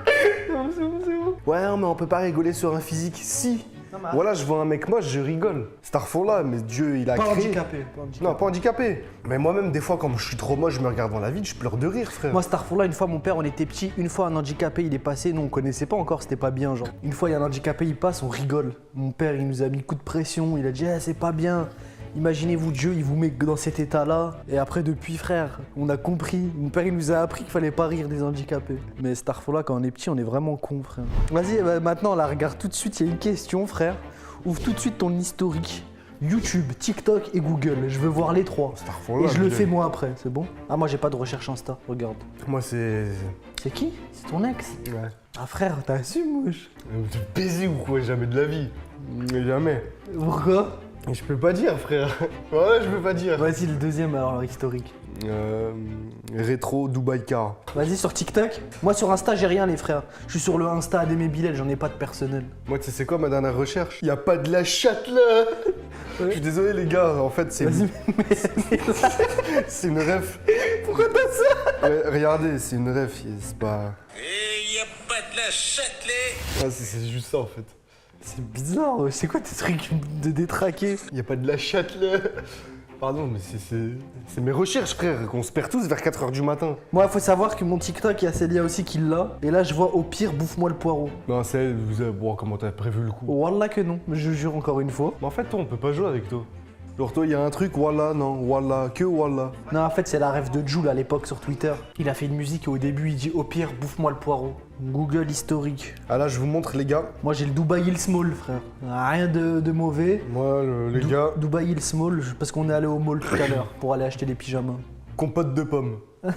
C'est bon. Ouais, non, mais on peut pas rigoler sur un physique. Si. Voilà, je vois un mec moche, je rigole. Starfall-là, mais Dieu, il a Pas créé. handicapé. Non, pas handicapé. Mais moi-même, des fois, quand je suis trop moche, je me regarde dans la vitre, je pleure de rire, frère. Moi, Starfall-là, une fois, mon père, on était petit, une fois, un handicapé, il est passé, nous, on connaissait pas encore, c'était pas bien, genre. Une fois, il y a un handicapé, il passe, on rigole. Mon père, il nous a mis coup de pression, il a dit, eh, c'est pas bien. Imaginez-vous, Dieu, il vous met dans cet état-là. Et après, depuis, frère, on a compris. Mon père, il nous a appris qu'il fallait pas rire des handicapés. Mais Starfall-là, quand on est petit, on est vraiment con, frère. Vas-y, bah, maintenant, là, regarde tout de suite, il y a une question, frère. Ouvre tout de suite ton historique. YouTube, TikTok et Google. Je veux voir les trois. Starfall-là, Et je le Bilal. fais moi après, c'est bon? Ah, moi, j'ai pas de recherche Insta, regarde. Moi, c'est. C'est qui? C'est ton ex? Ouais. Ah frère, t'assumes wesh. Te baiser ou quoi? Jamais de la vie. Mais jamais. Pourquoi? Et je peux pas dire, frère. Ouais, je peux pas dire. Vas-y, le deuxième alors, historique. Rétro Dubaï Car. Vas-y, sur TikTok. Moi, sur Insta, j'ai rien, les frères. Je suis sur le Insta d'Aimé Bilal, j'en ai pas de personnel. Moi, tu sais, c'est quoi ma dernière recherche? Y a pas de la chatte là. Je suis désolé, les gars. En fait, c'est Vas-y, c'est une ref. Pourquoi t'as ça? Regardez, c'est une ref. C'est pas. Et y a pas de la châtelet. Ah, c'est juste ça en fait. c'est bizarre, wesh. C'est quoi tes trucs de détraquer? Y a pas de la chatte là. Pardon, mais c'est mes recherches, frère, qu'on se perd tous vers 4h du matin. Moi, faut savoir que mon TikTok, il y a Célia aussi qui l'a. Et là, je vois au pire, bouffe-moi le poireau. Non, c'est. Vous avez. Bon, comment t'as prévu le coup? Wallah que non, je jure encore une fois. Mais en fait, toi, on peut pas jouer avec toi. Genre, toi, y a un truc, voilà, non, voilà, que voilà. Non, en fait, c'est la rêve de Jul à l'époque sur Twitter. Il a fait une musique et au début, il dit au pire, bouffe-moi le poireau. Google historique. Ah là, je vous montre, les gars. Moi, j'ai le Dubai Hill Small, frère. Rien de mauvais. Moi, les gars, Dubai Hill Small, parce qu'on est allé au mall tout à l'heure pour aller acheter des pyjamas. compote de pommes. Ah,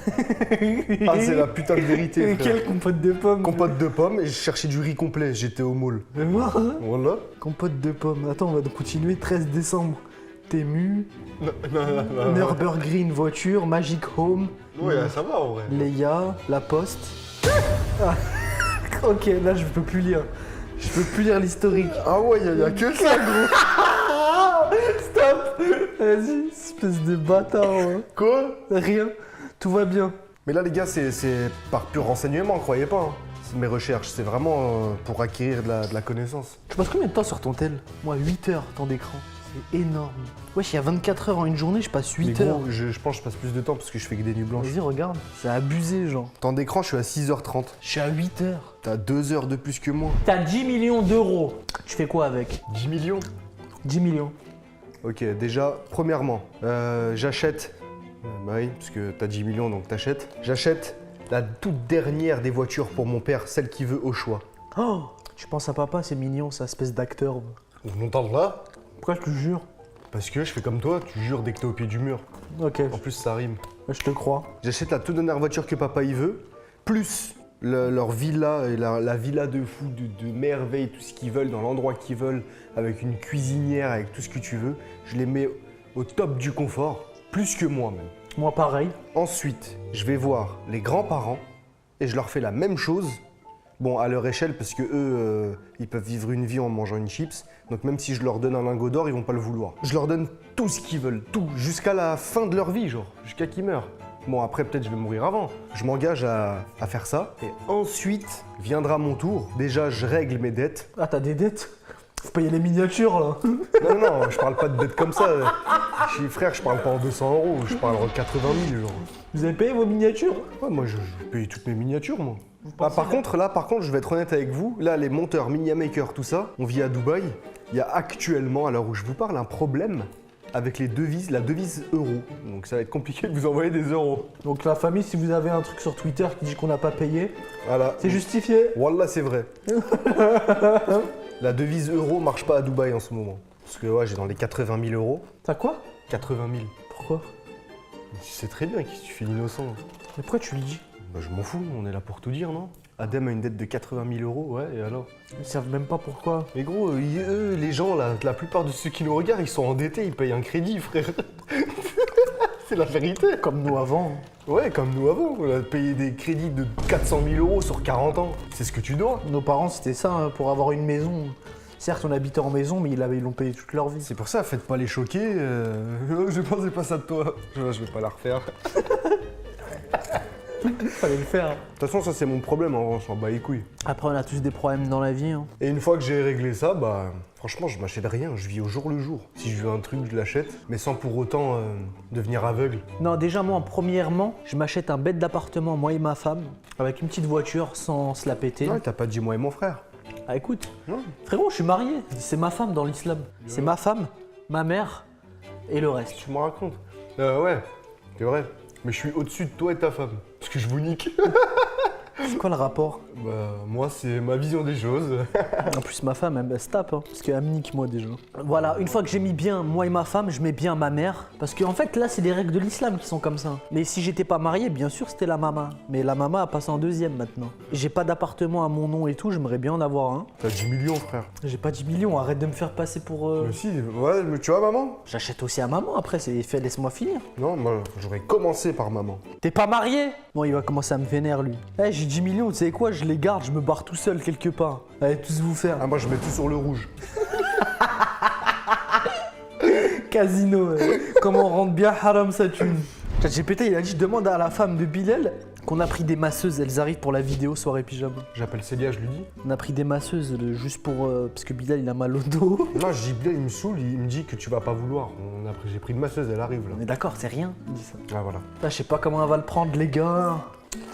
c'est la putain de vérité, frère. Quelle compote de pommes? Compote de pommes et je cherchais du riz complet, j'étais au mall. Mais moi, hein. Voilà. Compote de pommes. Attends, on va continuer. 13 décembre. Tému. Non. Nürburgring voiture. Magic Home. Ouais, ça va en vrai. Leia. La Poste. Ah. Ok, là, je peux plus lire. Je peux plus lire l'historique. Ah ouais, y a que ça, gros. Stop. Vas-y, espèce de bâtard. hein. Quoi? Rien. Tout va bien. Mais là, les gars, c'est par pur renseignement, croyez pas. Hein. C'est mes recherches, c'est vraiment pour acquérir de la connaissance. Tu passes combien de temps sur ton tel? Moi, 8 heures temps d'écran. C'est énorme. Wesh, il y a 24 heures en une journée, je passe 8 Mais heures. gros, je pense que je passe plus de temps parce que je fais que des nuits blanches. Vas-y, regarde. C'est abusé, genre. Temps d'écran, je suis à 6h30. Je suis à 8 heures. T'as 2 heures de plus que moi. T'as 10 millions d'euros. Tu fais quoi avec? 10 millions? 10 millions. Ok, déjà, premièrement, j'achète. Bah oui, parce que t'as 10 millions donc t'achètes. J'achète la toute dernière des voitures pour mon père, celle qu'il veut au choix. Oh, tu penses à papa, c'est mignon, ça espèce d'acteur. On entend là? Pourquoi je te jure? Parce que je fais comme toi, tu jures dès que t'es au pied du mur. Ok, En plus, ça rime. je te crois. J'achète la toute dernière voiture que papa il veut, plus leur villa, et la villa de fou, de merveille, tout ce qu'ils veulent, dans l'endroit qu'ils veulent, avec une cuisinière, avec tout ce que tu veux. Je les mets au top du confort, plus que moi même. Moi, pareil. Ensuite, je vais voir les grands-parents et je leur fais la même chose. Bon, à leur échelle, parce que eux, ils peuvent vivre une vie en mangeant une chips. Donc même si je leur donne un lingot d'or, ils vont pas le vouloir. Je leur donne tout ce qu'ils veulent, tout, jusqu'à la fin de leur vie, genre, jusqu'à qu'ils meurent. Bon, après, peut-être je vais mourir avant. Je m'engage à faire ça. Et ensuite, viendra mon tour. Déjà, je règle mes dettes. Ah, t'as des dettes? Faut payer les miniatures, là. Non, je parle pas de dettes comme ça. Frère, je parle pas en 200 €, je parle en 80 000, genre. Vous avez payé vos miniatures? Ouais, moi, je paye toutes mes miniatures, moi. Par contre, je vais être honnête avec vous. Là, les monteurs, miniamakers, tout ça, on vit à Dubaï. Il y a actuellement, à l'heure où je vous parle, un problème avec la devise euro. Donc ça va être compliqué de vous envoyer des euros. Donc la famille, si vous avez un truc sur Twitter qui dit qu'on n'a pas payé, Voilà. c'est justifié. Wallah, c'est vrai. La devise euro marche pas à Dubaï en ce moment. Parce que ouais, j'ai dans les 80 000 €. T'as quoi? 80 000. Pourquoi? Tu sais très bien que tu fais l'innocent. Mais pourquoi tu le dis? Bah, je m'en fous, on est là pour tout dire, non? Adem a une dette de 80 000 €, ouais, et alors? Ils savent même pas pourquoi. Mais gros, eux, les gens, là, la plupart de ceux qui nous regardent, ils sont endettés, ils payent un crédit, frère. C'est la vérité. Comme nous avant. Ouais, comme nous avant, on a payé des crédits de 400 000 € sur 40 ans. C'est ce que tu dois. Nos parents, c'était ça, hein, pour avoir une maison. Certes, on habitait en maison, mais ils l'ont payé toute leur vie. C'est pour ça, faites pas les choquer. Je pensais pas ça de toi. Je vais pas la refaire. Fallait le faire. De toute façon, ça c'est mon problème, en revanche, je m'en bats les couilles. Après, on a tous des problèmes dans la vie. Hein. Et une fois que j'ai réglé ça, bah franchement, je m'achète rien, je vis au jour le jour. Si je veux un truc, je l'achète, mais sans pour autant devenir aveugle. Non, déjà, moi, premièrement, je m'achète un bête d'appartement, moi et ma femme, avec une petite voiture sans se la péter. Ouais, t'as pas dit moi et mon frère. Ah, écoute, Non. frérot, je suis marié. C'est ma femme dans l'islam. C'est ma femme, ma mère et le reste. Tu me racontes. Ouais, c'est vrai. Mais je suis au-dessus de toi et ta femme. Parce que je vous nique. C'est quoi le rapport? Bah, moi, c'est ma vision des choses. En plus, ma femme, elle se tape, hein, parce qu'elle me nique, moi, déjà. Voilà, une fois que j'ai mis bien moi et ma femme, je mets bien ma mère. Parce qu'en fait, là, c'est des règles de l'islam qui sont comme ça. Mais si j'étais pas marié, bien sûr, c'était la maman. Mais la maman a passé en deuxième maintenant. J'ai pas d'appartement à mon nom et tout, j'aimerais bien en avoir un. T'as 10 millions, frère. J'ai pas 10 millions, arrête de me faire passer pour... Mais si, ouais, mais tu vois, maman? J'achète aussi à maman après, laisse-moi finir. Non, moi, j'aurais commencé par maman. T'es pas marié? Bon, il va commencer à me vénérer, lui. Eh, j'ai 10 millions, tu sais quoi, je les garde, je me barre tout seul quelque part. Allez, tous vous faire. Ah, moi, je mets tout sur le rouge. Casino, comment on rentre bien haram sa thune. ChatGPT, il a dit, demande à la femme de Bilal qu'on a pris des masseuses, elles arrivent pour la vidéo soirée pyjama. J'appelle Célia, je lui dis. On a pris des masseuses juste pour... parce que Bilal, il a mal au dos. Non, je dis, Bilal, il me saoule, il me dit que tu vas pas vouloir. J'ai pris une masseuse, elle arrive, là. On est d'accord, c'est rien, il dit ça. Ah, voilà. Là, je sais pas comment on va le prendre, les gars.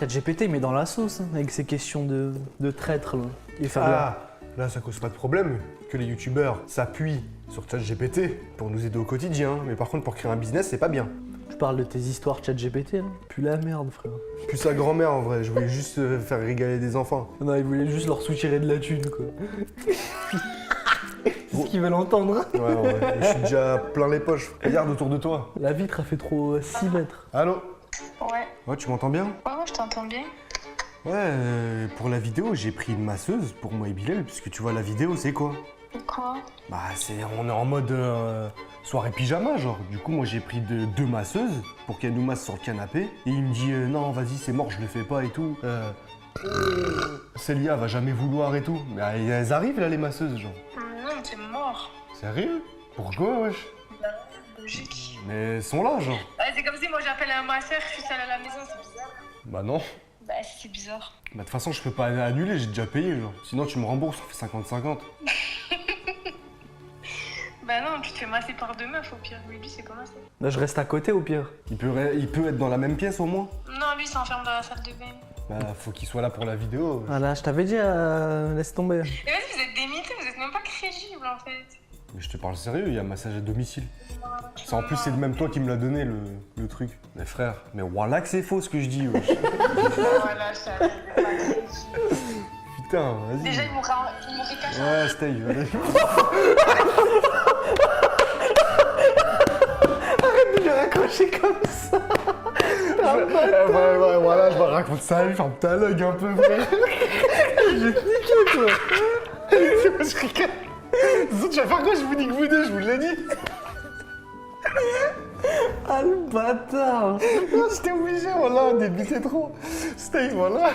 ChatGPT, il met dans la sauce, hein, avec ses questions de traître, là. Et faire Ah, là, ça cause pas de problème que les youtubeurs s'appuient sur ChatGPT pour nous aider au quotidien. Mais par contre, pour créer un business, c'est pas bien. Tu parles de tes histoires ChatGPT, là. Puis la merde, frère. Plus sa grand-mère, en vrai. Je voulais juste faire régaler des enfants. Non, il voulait juste leur soutirer de la thune, quoi. C'est ce qu'ils veulent entendre. Ouais, ouais. Je suis déjà plein les poches. Regarde autour de toi. La vitre a fait trop 6 mètres. Allô? Ouais, Ouais, tu m'entends bien? ouais, je t'entends bien. Ouais, pour la vidéo, j'ai pris une masseuse pour moi et Bilal, puisque tu vois, la vidéo, c'est quoi? Quoi? Bah, on est en mode soirée pyjama, genre. Du coup, moi, j'ai pris deux masseuses pour qu'elles nous massent sur le canapé. Et il me dit, non, vas-y, c'est mort, je le fais pas et tout. Célia va jamais vouloir et tout. Mais elles arrivent, là, les masseuses, genre. Non, t'es mort. Sérieux? Pourquoi, wesh? Logique. Mais elles sont là, genre. Ouais, c'est comme si moi j'appelle un masseur, je suis seule à la maison, c'est bizarre. Bah non. Bah, c'est bizarre. Bah, de toute façon, je peux pas annuler, j'ai déjà payé, genre. Sinon, tu me rembourses, on fait 50-50. Bah non, tu te fais masser par deux meufs au pire. Mais lui, c'est comment ça? Là, je reste à côté, au pire. Il peut être dans la même pièce, au moins? Non, lui, il s'enferme dans la salle de bain. Bah, faut qu'il soit là pour la vidéo. Voilà, je t'avais dit, laisse tomber. Et vas-y, vous êtes démités, vous êtes même pas crédibles en fait. Mais je te parle sérieux, il y a un massage à domicile. En plus, c'est même toi qui me l'as donné, le truc. Mais frère, mais voilà que c'est faux ce que je dis, wesh. Voilà, ça. Putain, vas-y. Déjà, il m'aurait caché. Ouais, stay, vas-y. Arrête de le raccrocher comme ça. Ouais, voilà, je me raconte ça, ferme ta log un peu, frère. Je vais te niquer, toi. Je rigole. Tu vas faire quoi? Je vous nique vous deux, je vous l'ai dit. Ah le bâtard. J'étais obligé, voilà, on débutait trop. C'était, voilà.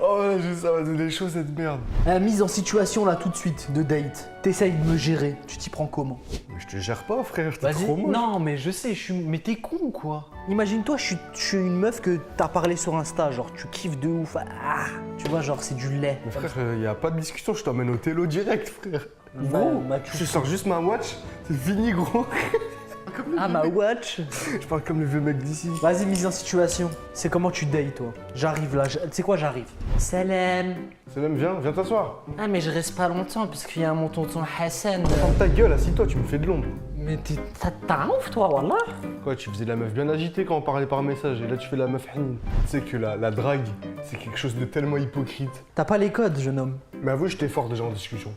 Oh, ça va donner chaud cette merde. Mise en situation là tout de suite, de date. T'essayes de me gérer, tu t'y prends comment? Mais je te gère pas, frère, t'es Vas-y. trop moche. Non mais je sais, mais t'es con ou quoi? Imagine-toi, je suis une meuf que t'as parlé sur Insta, genre tu kiffes de ouf. Ah, tu vois, genre c'est du lait. Mais frère, y a pas de discussion, je t'emmène au télo direct, frère. Gros, tu je sors juste ma watch, c'est fini, gros. Ah ma watch. Je parle comme le vieux mec d'ici. Vas-y, mise en situation. C'est comment tu dates toi? J'arrive là, tu sais quoi, j'arrive. Salam. Salam, viens t'asseoir. Ah mais je reste pas longtemps parce qu'il y a mon tonton Hassan. Ferme ta gueule, assis-toi, tu me fais de l'ombre. Mais t'as un ouf toi, wallah. Quoi, tu faisais la meuf bien agitée quand on parlait par message, et là tu fais la meuf hanine. Tu sais que la drague, c'est quelque chose de tellement hypocrite. T'as pas les codes, jeune homme. Mais avoue, j'étais fort déjà en discussion.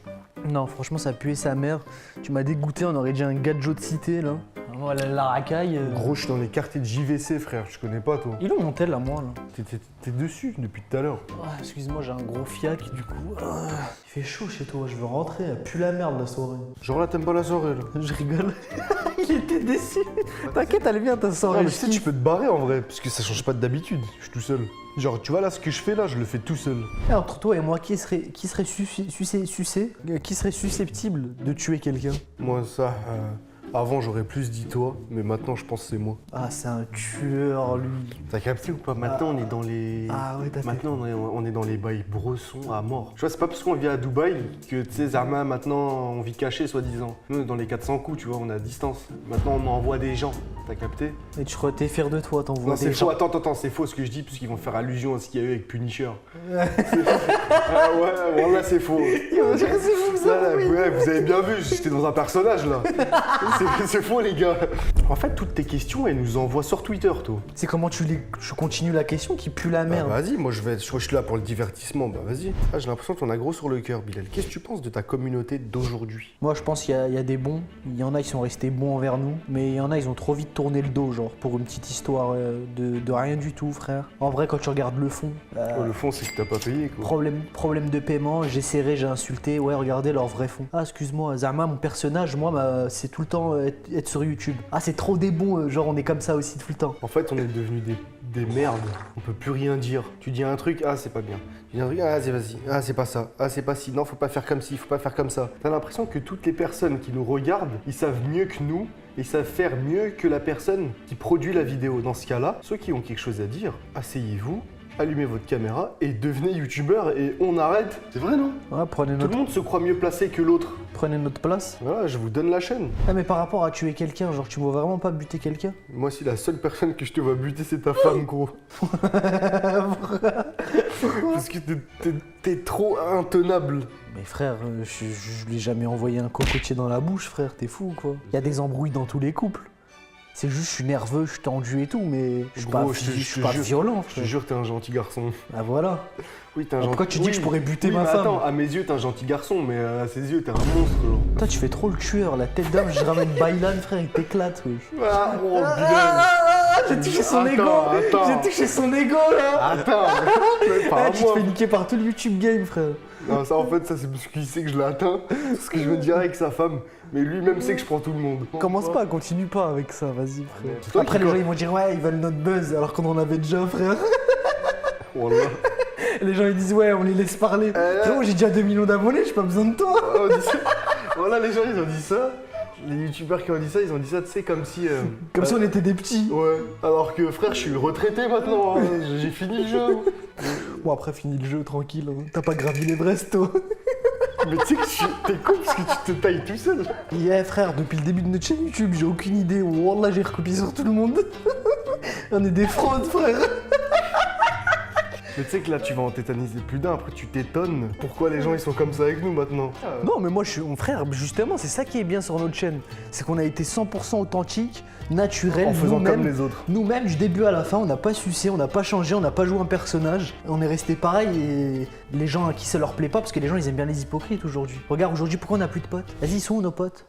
Non, franchement, ça puait sa mère. Tu m'as dégoûté, on aurait dit un gadjo de cité là. Voilà, la racaille. Gros, je suis dans les quartiers de JVC, frère, je connais pas toi. Il est où mon tel à moi là? T'es dessus depuis tout à l'heure. Ah, excuse-moi, j'ai un gros fiac du coup. Ah, il fait chaud chez toi, je veux rentrer, elle pue la merde la soirée. Genre là, t'aimes pas la soirée là. Je rigole. Il était déçu. T'inquiète, elle est bien ta soirée. Non, mais tu sais, tu peux te barrer en vrai, parce que ça change pas d'habitude, je suis tout seul. Genre, tu vois là, ce que je fais là, je le fais tout seul. Eh, entre toi et moi, qui serait susceptible de tuer quelqu'un? Moi, ça, avant j'aurais plus dit toi, mais maintenant je pense que c'est moi. Ah, c'est un tueur lui. T'as capté ou pas? Maintenant on est dans les. Ah ouais, t'as Maintenant on est dans les bails bressons à mort. Tu vois, c'est pas parce qu'on vit à Dubaï que tu sais, Zarma, maintenant on vit caché soi-disant. Nous on est dans les 400 coups, tu vois, on est à distance. Maintenant on envoie des gens, t'as capté? Et tu crois que t'es fier de toi, t'envoies Non, des c'est gens. faux, attends, c'est faux ce que je dis, puisqu'ils vont faire allusion à ce qu'il y a eu avec Punisher. Ah ouais, voilà, c'est faux. Ouais, vous avez bien vu, j'étais dans un personnage là. C'est faux, les gars. En fait, toutes tes questions, elles nous envoient sur Twitter, toi. C'est comment tu continues la question qui pue la merde. Vas-y, moi je suis là pour le divertissement, bah vas-y. Ah, j'ai l'impression que t'en as gros sur le cœur, Bilal. Qu'est-ce que tu penses de ta communauté d'aujourd'hui? Moi, je pense qu'il y a des bons. Il y en a qui sont restés bons envers nous. Mais il y en a, ils ont trop vite tourné le dos, genre, pour une petite histoire de rien du tout, frère. En vrai, quand tu regardes le fond. Oh, le fond, c'est que t'as pas payé, quoi. Problème de paiement, j'ai serré, j'ai insulté. Ouais, regardez leur vrai fond. Ah, excuse-moi, Zama, mon personnage, moi, c'est tout le temps être sur YouTube. Ah, c'est trop des bons, genre, on est comme ça aussi tout le temps. En fait, on est devenus des merdes. On peut plus rien dire. Tu dis un truc, ah, c'est pas bien. Tu dis un truc, ah, c'est vas-y. Ah, c'est pas ça. Ah, c'est pas ci. Non, faut pas faire comme ci, faut pas faire comme ça. T'as l'impression que toutes les personnes qui nous regardent, ils savent mieux que nous. Ils savent faire mieux que la personne qui produit la vidéo. Dans ce cas-là, ceux qui ont quelque chose à dire, asseyez-vous, allumez votre caméra et devenez youtubeur et on arrête. C'est vrai, non? Ouais, Tout le monde se croit mieux placé que l'autre. prenez notre place. Voilà, je vous donne la chaîne. Ah, mais par rapport à tuer quelqu'un, genre, tu me vois vraiment pas buter quelqu'un? Moi, si la seule personne que je te vois buter, c'est ta femme, gros. Parce que t'es trop intenable. Mais frère, je lui ai jamais envoyé un cocotier dans la bouche, frère, t'es fou quoi. Il y a des embrouilles dans tous les couples. C'est juste, je suis nerveux, je suis tendu et tout, mais je suis pas, Gros, je suis pas violent, Je te frère. jure, t'es un gentil garçon. Ah voilà. Oui, t'es un Pourquoi tu dis que je pourrais buter ma mais femme? Attends, à mes yeux, t'es un gentil garçon, mais à ses yeux, t'es un monstre, genre. Toi, tu fais trop le tueur, la tête d'homme, je ramène Bailan, frère, il t'éclate, oui. Ah, oh, Bilal. J'ai touché son Attends, ego. attends. J'ai touché son ego là. Attends, mais pas à Tu te moi. fais niquer par tout le YouTube game, frère. Non, ça, en fait, ça, c'est parce qu'il sait que je l'ai atteint. C'est ce que je veux dire avec sa femme. Mais lui-même sait que je prends tout le monde. Commence pas, continue pas avec ça, vas-y, C'est frère. toi Après, qui les gens, co- ils vont dire, ouais, ils veulent notre buzz, alors qu'on en avait déjà, frère. Wallah. Les gens, ils disent, ouais, on les laisse parler. Frérot, j'ai déjà 2 millions d'abonnés, j'ai pas besoin de toi. On dit ça. Voilà, les gens, ils ont dit ça. Les youtubeurs qui ont dit ça, ils ont dit ça, tu sais, comme si... Comme si on était des petits. Ouais, alors que frère, je suis retraité maintenant, hein. J'ai fini le jeu. Bon, après, fini le jeu, tranquille. Hein. T'as pas gravi l'Everest, toi. Mais tu sais que t'es con parce que tu te tailles tout seul. Yeah, frère, depuis le début de notre chaîne YouTube, j'ai aucune idée. Wallah, j'ai recopié sur tout le monde. On est des fraudes, frère. Mais tu sais que là, tu vas en tétaniser plus d'un, après tu t'étonnes. Pourquoi les gens, ils sont comme ça avec nous maintenant? Non, mais moi, je suis mon frère. Justement, c'est ça qui est bien sur notre chaîne. C'est qu'on a été 100% authentique, naturel, En faisant nous-mêmes. comme les autres. Nous-mêmes, du début à la fin, on n'a pas sucé, on n'a pas changé, on n'a pas joué un personnage. On est resté pareil et les gens à qui ça leur plaît pas, parce que les gens, ils aiment bien les hypocrites aujourd'hui. Regarde, aujourd'hui, pourquoi on n'a plus de potes? Vas-y, ils sont où nos potes?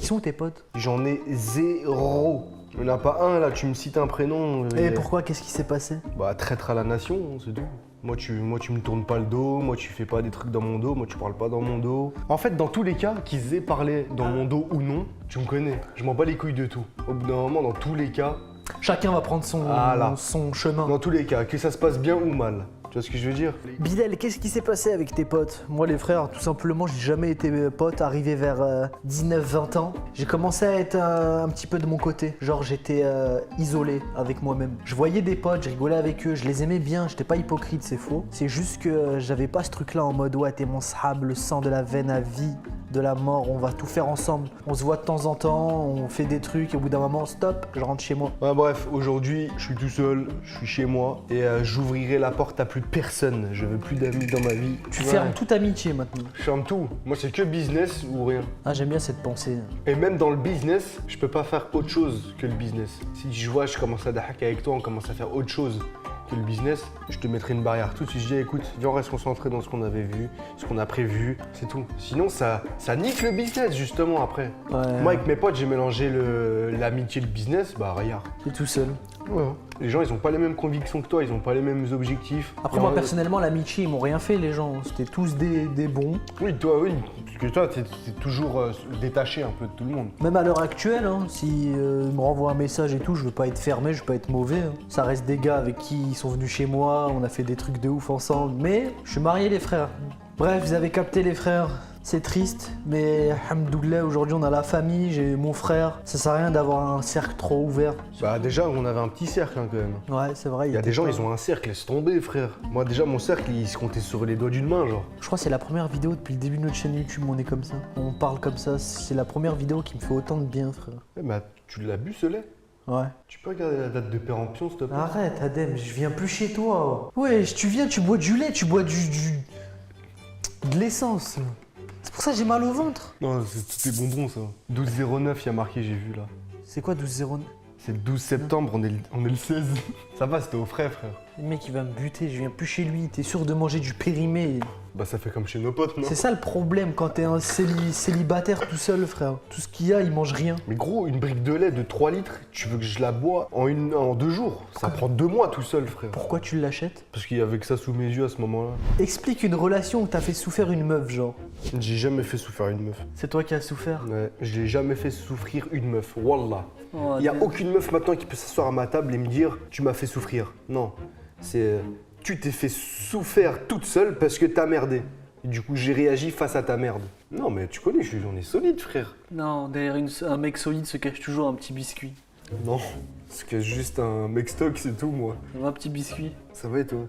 Ils sont où tes potes? J'en ai 0. Il n'y en a pas un là, tu me cites un prénom. Et pourquoi? Qu'est-ce qui s'est passé? Bah, traître à la nation, c'est tout. Moi tu me tournes pas le dos, moi tu fais pas des trucs dans mon dos, moi tu parles pas dans mon dos. En fait, dans tous les cas, qu'ils aient parlé dans mon dos ou non, tu me connais. Je m'en bats les couilles de tout. Au bout d'un moment, dans tous les cas, Chacun va prendre Voilà. son chemin. dans tous les cas, que ça se passe bien ou mal. Tu vois ce que je veux dire? Bilal, qu'est-ce qui s'est passé avec tes potes? Moi, les frères, tout simplement, j'ai jamais été pote. Arrivé vers 19-20 ans, j'ai commencé à être un petit peu de mon côté. Genre, j'étais isolé avec moi-même. Je voyais des potes, je rigolais avec eux, je les aimais bien, j'étais pas hypocrite, c'est faux. C'est juste que j'avais pas ce truc-là en mode ouais, t'es mon sahab, le sang de la veine à vie, de la mort, on va tout faire ensemble. On se voit de temps en temps, on fait des trucs, et au bout d'un moment, stop, je rentre chez moi. Ouais, bref, aujourd'hui, je suis tout seul, je suis chez moi et j'ouvrirai la porte à plus personne. Je veux plus d'amis dans ma vie. Tu Ouais. fermes toute amitié maintenant. Je ferme tout. Moi, c'est que business ou rien. Ah, j'aime bien cette pensée. Et même dans le business, je peux pas faire autre chose que le business. Si je vois, je commence à hacker avec toi, on commence à faire autre chose que le business, je te mettrai une barrière tout de suite. Je dis, écoute, viens, on reste concentré dans ce qu'on avait vu, ce qu'on a prévu, c'est tout. Sinon, ça nique le business, justement, après. Ouais. Moi, avec mes potes, j'ai mélangé l'amitié et le business, bah, regarde. T'es tout seul. Ouais. Les gens, ils ont pas les mêmes convictions que toi, ils ont pas les mêmes objectifs. Après, Et moi, en- personnellement, l'amitié, ils m'ont rien fait, les gens. C'était tous des bons. Oui, oui. Parce que toi, t'es toujours détaché un peu de tout le monde. Même à l'heure actuelle, hein, si ils me renvoient un message et tout, je veux pas être fermé, je veux pas être mauvais. Hein. Ça reste des gars avec qui ils sont venus chez moi, on a fait des trucs de ouf ensemble. Mais je suis marié, les frères. Bref, vous avez capté, les frères. C'est triste, mais alhamdoulilah, aujourd'hui on a la famille, j'ai mon frère. Ça sert à rien d'avoir un cercle trop ouvert. Bah, déjà, on avait un petit cercle hein, quand même. Ouais, c'est vrai. Il y a des gens, ils ont un cercle, laisse tomber, frère. Moi, déjà, mon cercle, il se comptait sur les doigts d'une main, genre. Je crois que c'est la première vidéo depuis le début de notre chaîne YouTube où on est comme ça. On parle comme ça. C'est la première vidéo qui me fait autant de bien, frère. Eh bah, tu l'as bu, ce lait? Ouais. Tu peux regarder la date de péremption, s'il te plaît? Arrête, Adem, je viens plus chez toi. Ouais, tu viens, tu bois du lait, tu bois de l'essence. C'est pour ça que j'ai mal au ventre. Non, c'est bonbons, ça. 12,09, il y a marqué, j'ai vu, là. C'est quoi 12,09? C'est le 12 septembre, on est le 16. Ça va, c'était au frais, frère. Le mec, il va me buter, je viens plus chez lui. T'es sûr de manger du périmé? Bah, ça fait comme chez nos potes, non? C'est ça le problème quand t'es un célibataire tout seul, frère. Tout ce qu'il y a, il mange rien. Mais gros, une brique de lait de 3 litres, tu veux que je la bois en 2 jours? Ça prend 2 mois tout seul, frère. Pourquoi tu l'achètes? Parce qu'il y avait que ça sous mes yeux à ce moment-là. Explique une relation où t'as fait souffrir une meuf, genre. J'ai jamais fait souffrir une meuf. C'est toi qui as souffert? Ouais, je l'ai jamais fait souffrir une meuf, wallah. Oh, Il y a aucune meuf maintenant qui peut s'asseoir à ma table et me dire tu m'as fait souffrir. Non, c'est tu t'es fait souffrir toute seule parce que t'as merdé. Et du coup, j'ai réagi face à ta merde. Non, mais tu connais, on est solide, frère. Non, derrière un mec solide se cache toujours un petit biscuit. Non, c'est que juste un mec stock, c'est tout, moi. Un petit biscuit. Ça va et toi?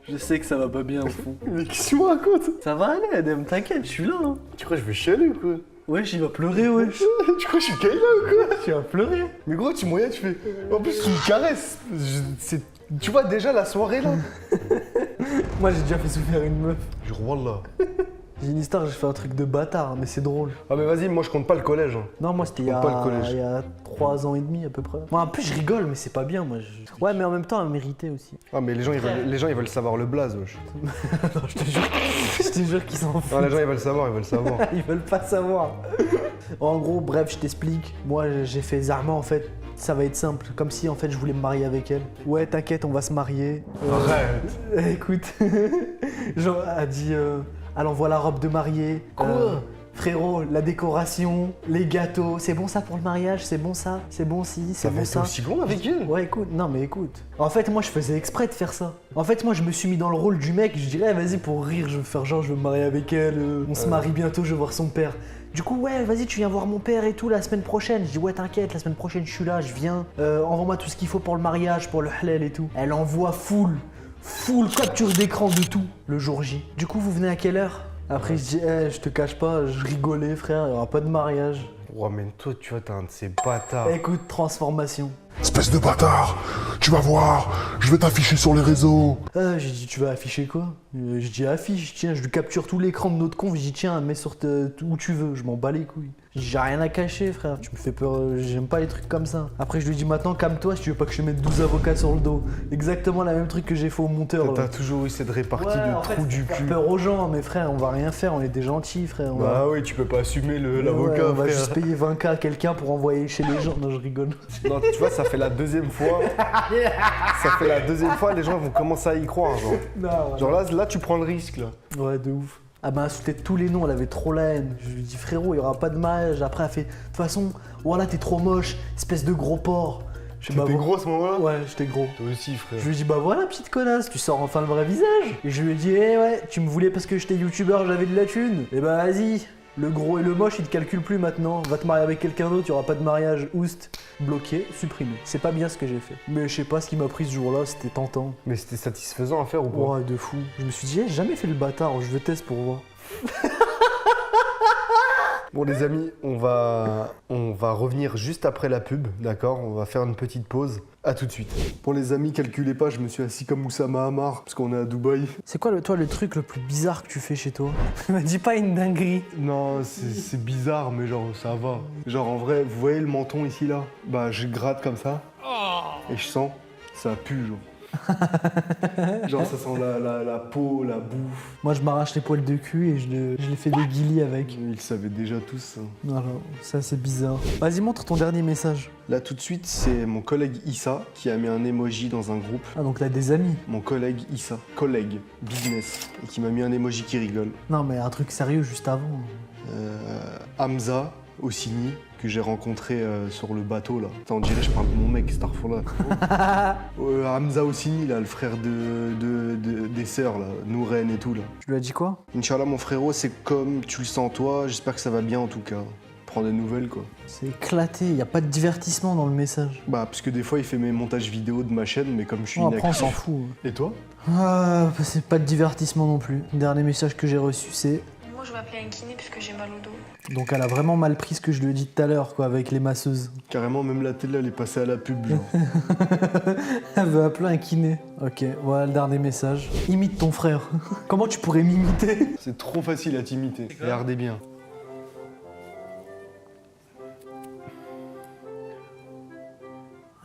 Je sais que ça va pas bien au fond. Mais qu'est-ce que tu me racontes? Ça va aller, Adem, t'inquiète, je suis là. Hein. Tu crois que je vais chialer ou quoi? Wesh, il va pleurer, wesh. Tu crois que je suis Kayla ou quoi? Tu vas pleurer. Mais gros, tu moyen, tu fais. En plus, tu me caresses. Tu vois déjà la soirée là? Moi, j'ai déjà fait souffrir une meuf. Je wallah. J'ai une histoire, j'ai fait un truc de bâtard, mais c'est drôle. Ah, mais vas-y, moi je compte pas le collège. Hein. Non, moi, c'était il y Pas le collège. a 3 ans et demi à peu près. Moi, en plus, je rigole, mais c'est pas bien, moi. Ouais, mais en même temps, elle méritait aussi. Ah, mais les gens ils veulent savoir le blaze, wesh. Non, je te jure qu'ils s'en foutent. Non, les gens ils veulent savoir. Ils veulent pas savoir. En gros, bref, je t'explique. Moi, j'ai fait Zarma, en fait. Ça va être simple, comme si en fait je voulais me marier avec elle. Ouais, t'inquiète, on va se marier. Arrête. Écoute, genre, elle dit, elle envoie la robe de mariée. Quoi Frérot, la décoration, les gâteaux, c'est bon ça pour le mariage, c'est bon ça, c'est bon si, c'est bon T'es ça. aussi bon avec elle? Ouais, écoute, non mais écoute. En fait, moi je faisais exprès de faire ça. En fait, moi je me suis mis dans le rôle du mec, je dirais, vas-y, pour rire, je veux faire genre, je veux me marier avec elle, on se marie bientôt, je veux voir son père. Du coup, ouais, vas-y, tu viens voir mon père et tout la semaine prochaine. Je dis, ouais, t'inquiète, la semaine prochaine, je suis là, je viens. Envoie-moi tout ce qu'il faut pour le mariage, pour le halal et tout. Elle envoie full capture d'écran de tout le jour J. Du coup, vous venez à quelle heure? Après, je dis, je te cache pas, je rigolais, frère, il y aura pas de mariage. Ouais, mais toi, tu vois, t'es un de ces bâtards. Écoute, transformation. Espèce de bâtard, tu vas voir, je vais t'afficher sur les réseaux. Ah, j'ai dit, tu vas afficher quoi? J'ai dit, affiche, tiens, je lui capture tout l'écran de notre conf, j'ai dit, tiens, mets sur où tu veux, je m'en bats les couilles. J'ai rien à cacher, frère, tu me fais peur, j'aime pas les trucs comme ça. Après, je lui dis, maintenant, calme-toi, si tu veux pas que je te mette 12 avocats sur le dos. Exactement la même truc que j'ai fait au monteur. T'as là. toujours eu cette répartie Ouais, de en fait, trou du faire cul. peur aux gens, mais frère, on va rien faire, on est des gentils, frère. Bah oui, tu peux pas assumer l'avocat, Ouais, on va frère. juste payer 20K à quelqu'un pour envoyer chez les gens. Non, je rigole. Non, tu vois, ça fait la deuxième fois. Ça fait la deuxième fois, les gens vont commencer à y croire, genre. Non, Genre là, tu prends le risque, là. ouais, de ouf. Ah bah, elle sautait tous les noms, elle avait trop la haine. Je lui dis, frérot, il y aura pas de mariage. Après, elle fait, de toute façon, voilà, t'es trop moche, espèce de gros porc. Je fais, bah, T'étais bon. gros à ce moment-là? Ouais, j'étais gros. Toi aussi, frère. Je lui dis, bah voilà, petite connasse, tu sors enfin le vrai visage. Et je lui ai dit, eh ouais, tu me voulais parce que j'étais youtubeur, j'avais de la thune. Et bah vas-y, le gros et le moche, ils te calculent plus maintenant. Va te marier avec quelqu'un d'autre, il y aura pas de mariage. Oust, bloqué, supprimé. C'est pas bien ce que j'ai fait. Mais je sais pas ce qui m'a pris ce jour-là, c'était tentant. Mais c'était satisfaisant à faire ou pas? Ouais, de fou. Je me suis dit, j'ai jamais fait le bâtard, je veux tester pour voir. Bon les amis, on va revenir juste après la pub, d'accord? On va faire une petite pause. À tout de suite. Pour les amis, calculez pas, je me suis assis comme Oussama Hamar, parce qu'on est à Dubaï. C'est quoi, toi, le truc le plus bizarre que tu fais chez toi? Me dis pas une dinguerie. Non, c'est bizarre, mais genre ça va. Genre en vrai, vous voyez le menton ici là? Bah je gratte comme ça, et je sens, ça pue genre. Genre ça sent la peau, la bouffe. Moi, je m'arrache les poils de cul et je les fais des guilis avec. Ils savaient déjà tous ça. Voilà, ça c'est bizarre. Vas-y, montre ton dernier message. Là tout de suite, c'est mon collègue Issa qui a mis un emoji dans un groupe. Ah, donc t'as des amis. Mon collègue Issa, collègue, business, et qui m'a mis un emoji qui rigole. Non, mais un truc sérieux juste avant. Hamza Ossini, que j'ai rencontré sur le bateau là. Attends, on dirait je parle de mon mec, Starfall là. Hamza Ossini là, le frère des sœurs là, Nouren et tout là. Tu lui as dit quoi? Inch'Allah mon frérot, c'est comme tu le sens toi, j'espère que ça va bien en tout cas. Prends des nouvelles quoi. C'est éclaté, y a pas de divertissement dans le message. Bah parce que des fois il fait mes montages vidéo de ma chaîne, mais comme je suis Bon, après, on inactif. s'en fout. Et toi? Ah, bah, c'est pas de divertissement non plus. Le dernier message que j'ai reçu, c'est. Moi, je vais appeler un kiné puisque j'ai mal au dos. Donc, elle a vraiment mal pris ce que je lui ai dit tout à l'heure, quoi, avec les masseuses. Carrément même la télé elle est passée à la pub genre. Elle veut appeler un kiné. Ok, voilà le dernier message. Imite ton frère. Comment tu pourrais m'imiter? C'est trop facile à t'imiter. Regardez bien.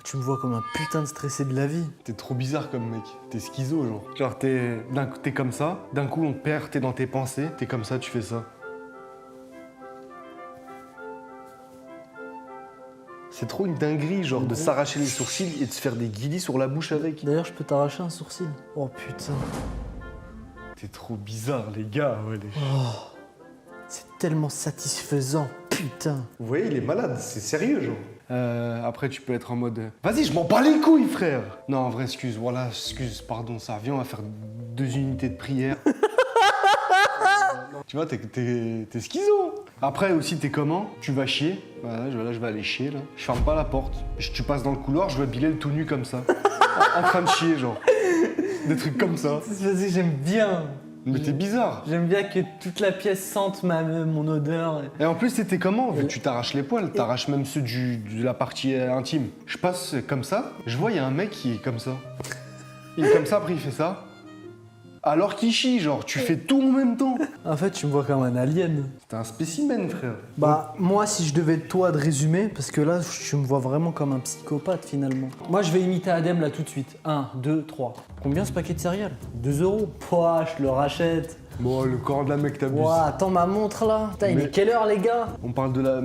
Tu me vois comme un putain de stressé de la vie. T'es trop bizarre comme mec. T'es schizo, genre. Genre, t'es comme ça, d'un coup, on te perd, t'es dans tes pensées, t'es comme ça, tu fais ça. C'est trop une dinguerie, genre, de s'arracher les sourcils et de se faire des guilis sur la bouche avec. D'ailleurs, je peux t'arracher un sourcil. Oh putain. T'es trop bizarre, les gars. Ouais, C'est tellement satisfaisant, putain. Vous voyez, il est malade, c'est sérieux, genre. Après, tu peux être en mode vas-y, je m'en bats les couilles, frère. Non, en vrai, excuse, pardon, ça. Viens, on va faire 2 unités de prière. Tu vois, t'es schizo. Après aussi, t'es comment? Tu vas chier. Voilà, je vais aller chier, là. Je ferme pas la porte. Tu passes dans le couloir, je vois Bilal tout nu comme ça. en train de chier, genre. Des trucs comme ça. Vas-y, j'aime bien. Mais t'es bizarre. J'aime bien que toute la pièce sente mon odeur. Et en plus, t'étais comment? Vu que tu t'arraches les poils, t'arraches même ceux de la partie intime. Je passe comme ça, je vois, il y a un mec qui est comme ça. Il est comme ça, après il fait ça. Alors qu'il chie, genre, tu fais tout en même temps. En fait, tu me vois comme un alien. T'es un spécimen, frère. Bah, moi, si je devais toi de résumer, parce que là, tu me vois vraiment comme un psychopathe finalement. Moi, je vais imiter Adem là tout de suite. 1, 2, 3. Combien ce paquet de céréales? 2 €. Pouah, je le rachète. Bon, le corps de la mec t'abuse. Ouah, attends ma montre là. Putain, il Mais- est quelle heure, les gars? On parle de la...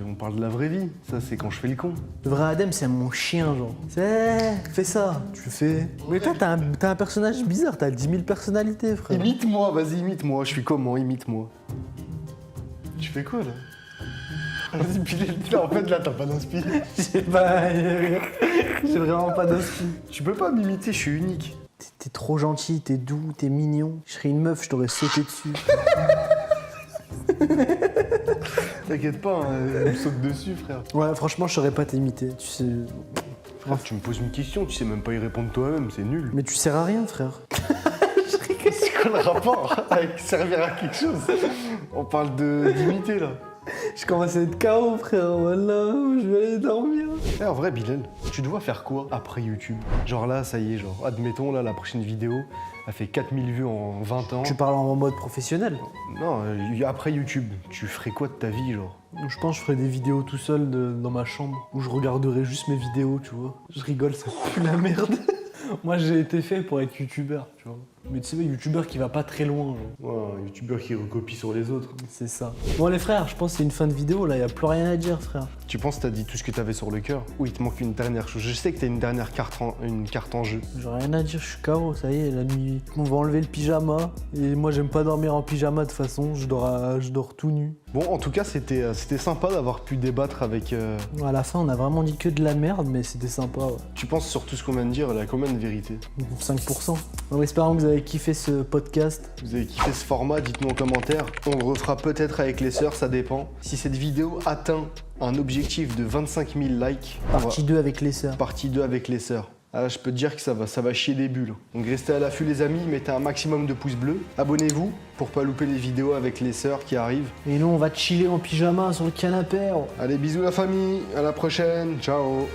on parle de la vraie vie. Ça, c'est quand je fais le con. Le vrai Adem, c'est mon chien, genre. Fais ça. Tu le fais. Mais toi, t'as un personnage bizarre. T'as 10 000 personnalités, frère. Imite-moi, vas-y, imite-moi. Je suis comment? Imite-moi. Tu fais quoi, là? Vas-y, Bilal, en fait, là, t'as pas d'inspi. J'ai vraiment pas d'inspi. Tu peux pas m'imiter, je suis unique. T'es trop gentil, t'es doux, t'es mignon. Je serais une meuf, je t'aurais sauté dessus. T'inquiète pas, hein, elle me saute dessus, frère. Ouais, franchement, je saurais pas t'imiter. Tu sais. Frère, tu me poses une question, tu sais même pas y répondre toi-même, c'est nul. Mais tu sers à rien, frère. C'est quoi le rapport avec servir à quelque chose? On parle d'imiter, là. Je commence à être KO, frère. Voilà, je vais aller dormir. Eh, en vrai, Bilal, tu dois faire quoi après YouTube? Genre là, ça y est, genre, admettons, là, la prochaine vidéo, elle fait 4000 vues en 20 ans. Tu parles en mode professionnel? Non, après YouTube, tu ferais quoi de ta vie, genre? Je pense que je ferais des vidéos tout seul dans ma chambre où je regarderais juste mes vidéos, tu vois. Je rigole, ça pue la merde. Moi, j'ai été fait pour être youtubeur, tu vois. Mais tu sais, youtubeur qui va pas très loin. Genre. Ouais, un youtubeur qui recopie sur les autres. C'est ça. Bon, les frères, je pense que c'est une fin de vidéo là, y a plus rien à dire, frère. Tu penses que t'as dit tout ce que t'avais sur le cœur? Ou il te manque une dernière chose? Je sais que t'as une dernière carte en jeu. J'ai rien à dire, je suis KO, ça y est, la nuit. On va enlever le pyjama. Et moi, j'aime pas dormir en pyjama de toute façon, je dors tout nu. Bon, en tout cas, c'était sympa d'avoir pu débattre avec... À la fin, on a vraiment dit que de la merde, mais c'était sympa. Ouais. Tu penses sur tout ce qu'on vient de dire, elle a combien de vérité? 5%. En espérant que vous avez kiffé ce podcast. Vous avez kiffé ce format, dites-nous en commentaire. On le refera peut-être avec les sœurs, ça dépend. Si cette vidéo atteint un objectif de 25 000 likes, Partie 2 avec les sœurs. partie 2 avec les sœurs. Ah, je peux te dire que ça va chier des bulles. Donc restez à l'affût les amis, mettez un maximum de pouces bleus. Abonnez-vous pour pas louper les vidéos avec les sœurs qui arrivent. Et nous, on va chiller en pyjama sur le canapé. Allez, bisous la famille, à la prochaine, ciao.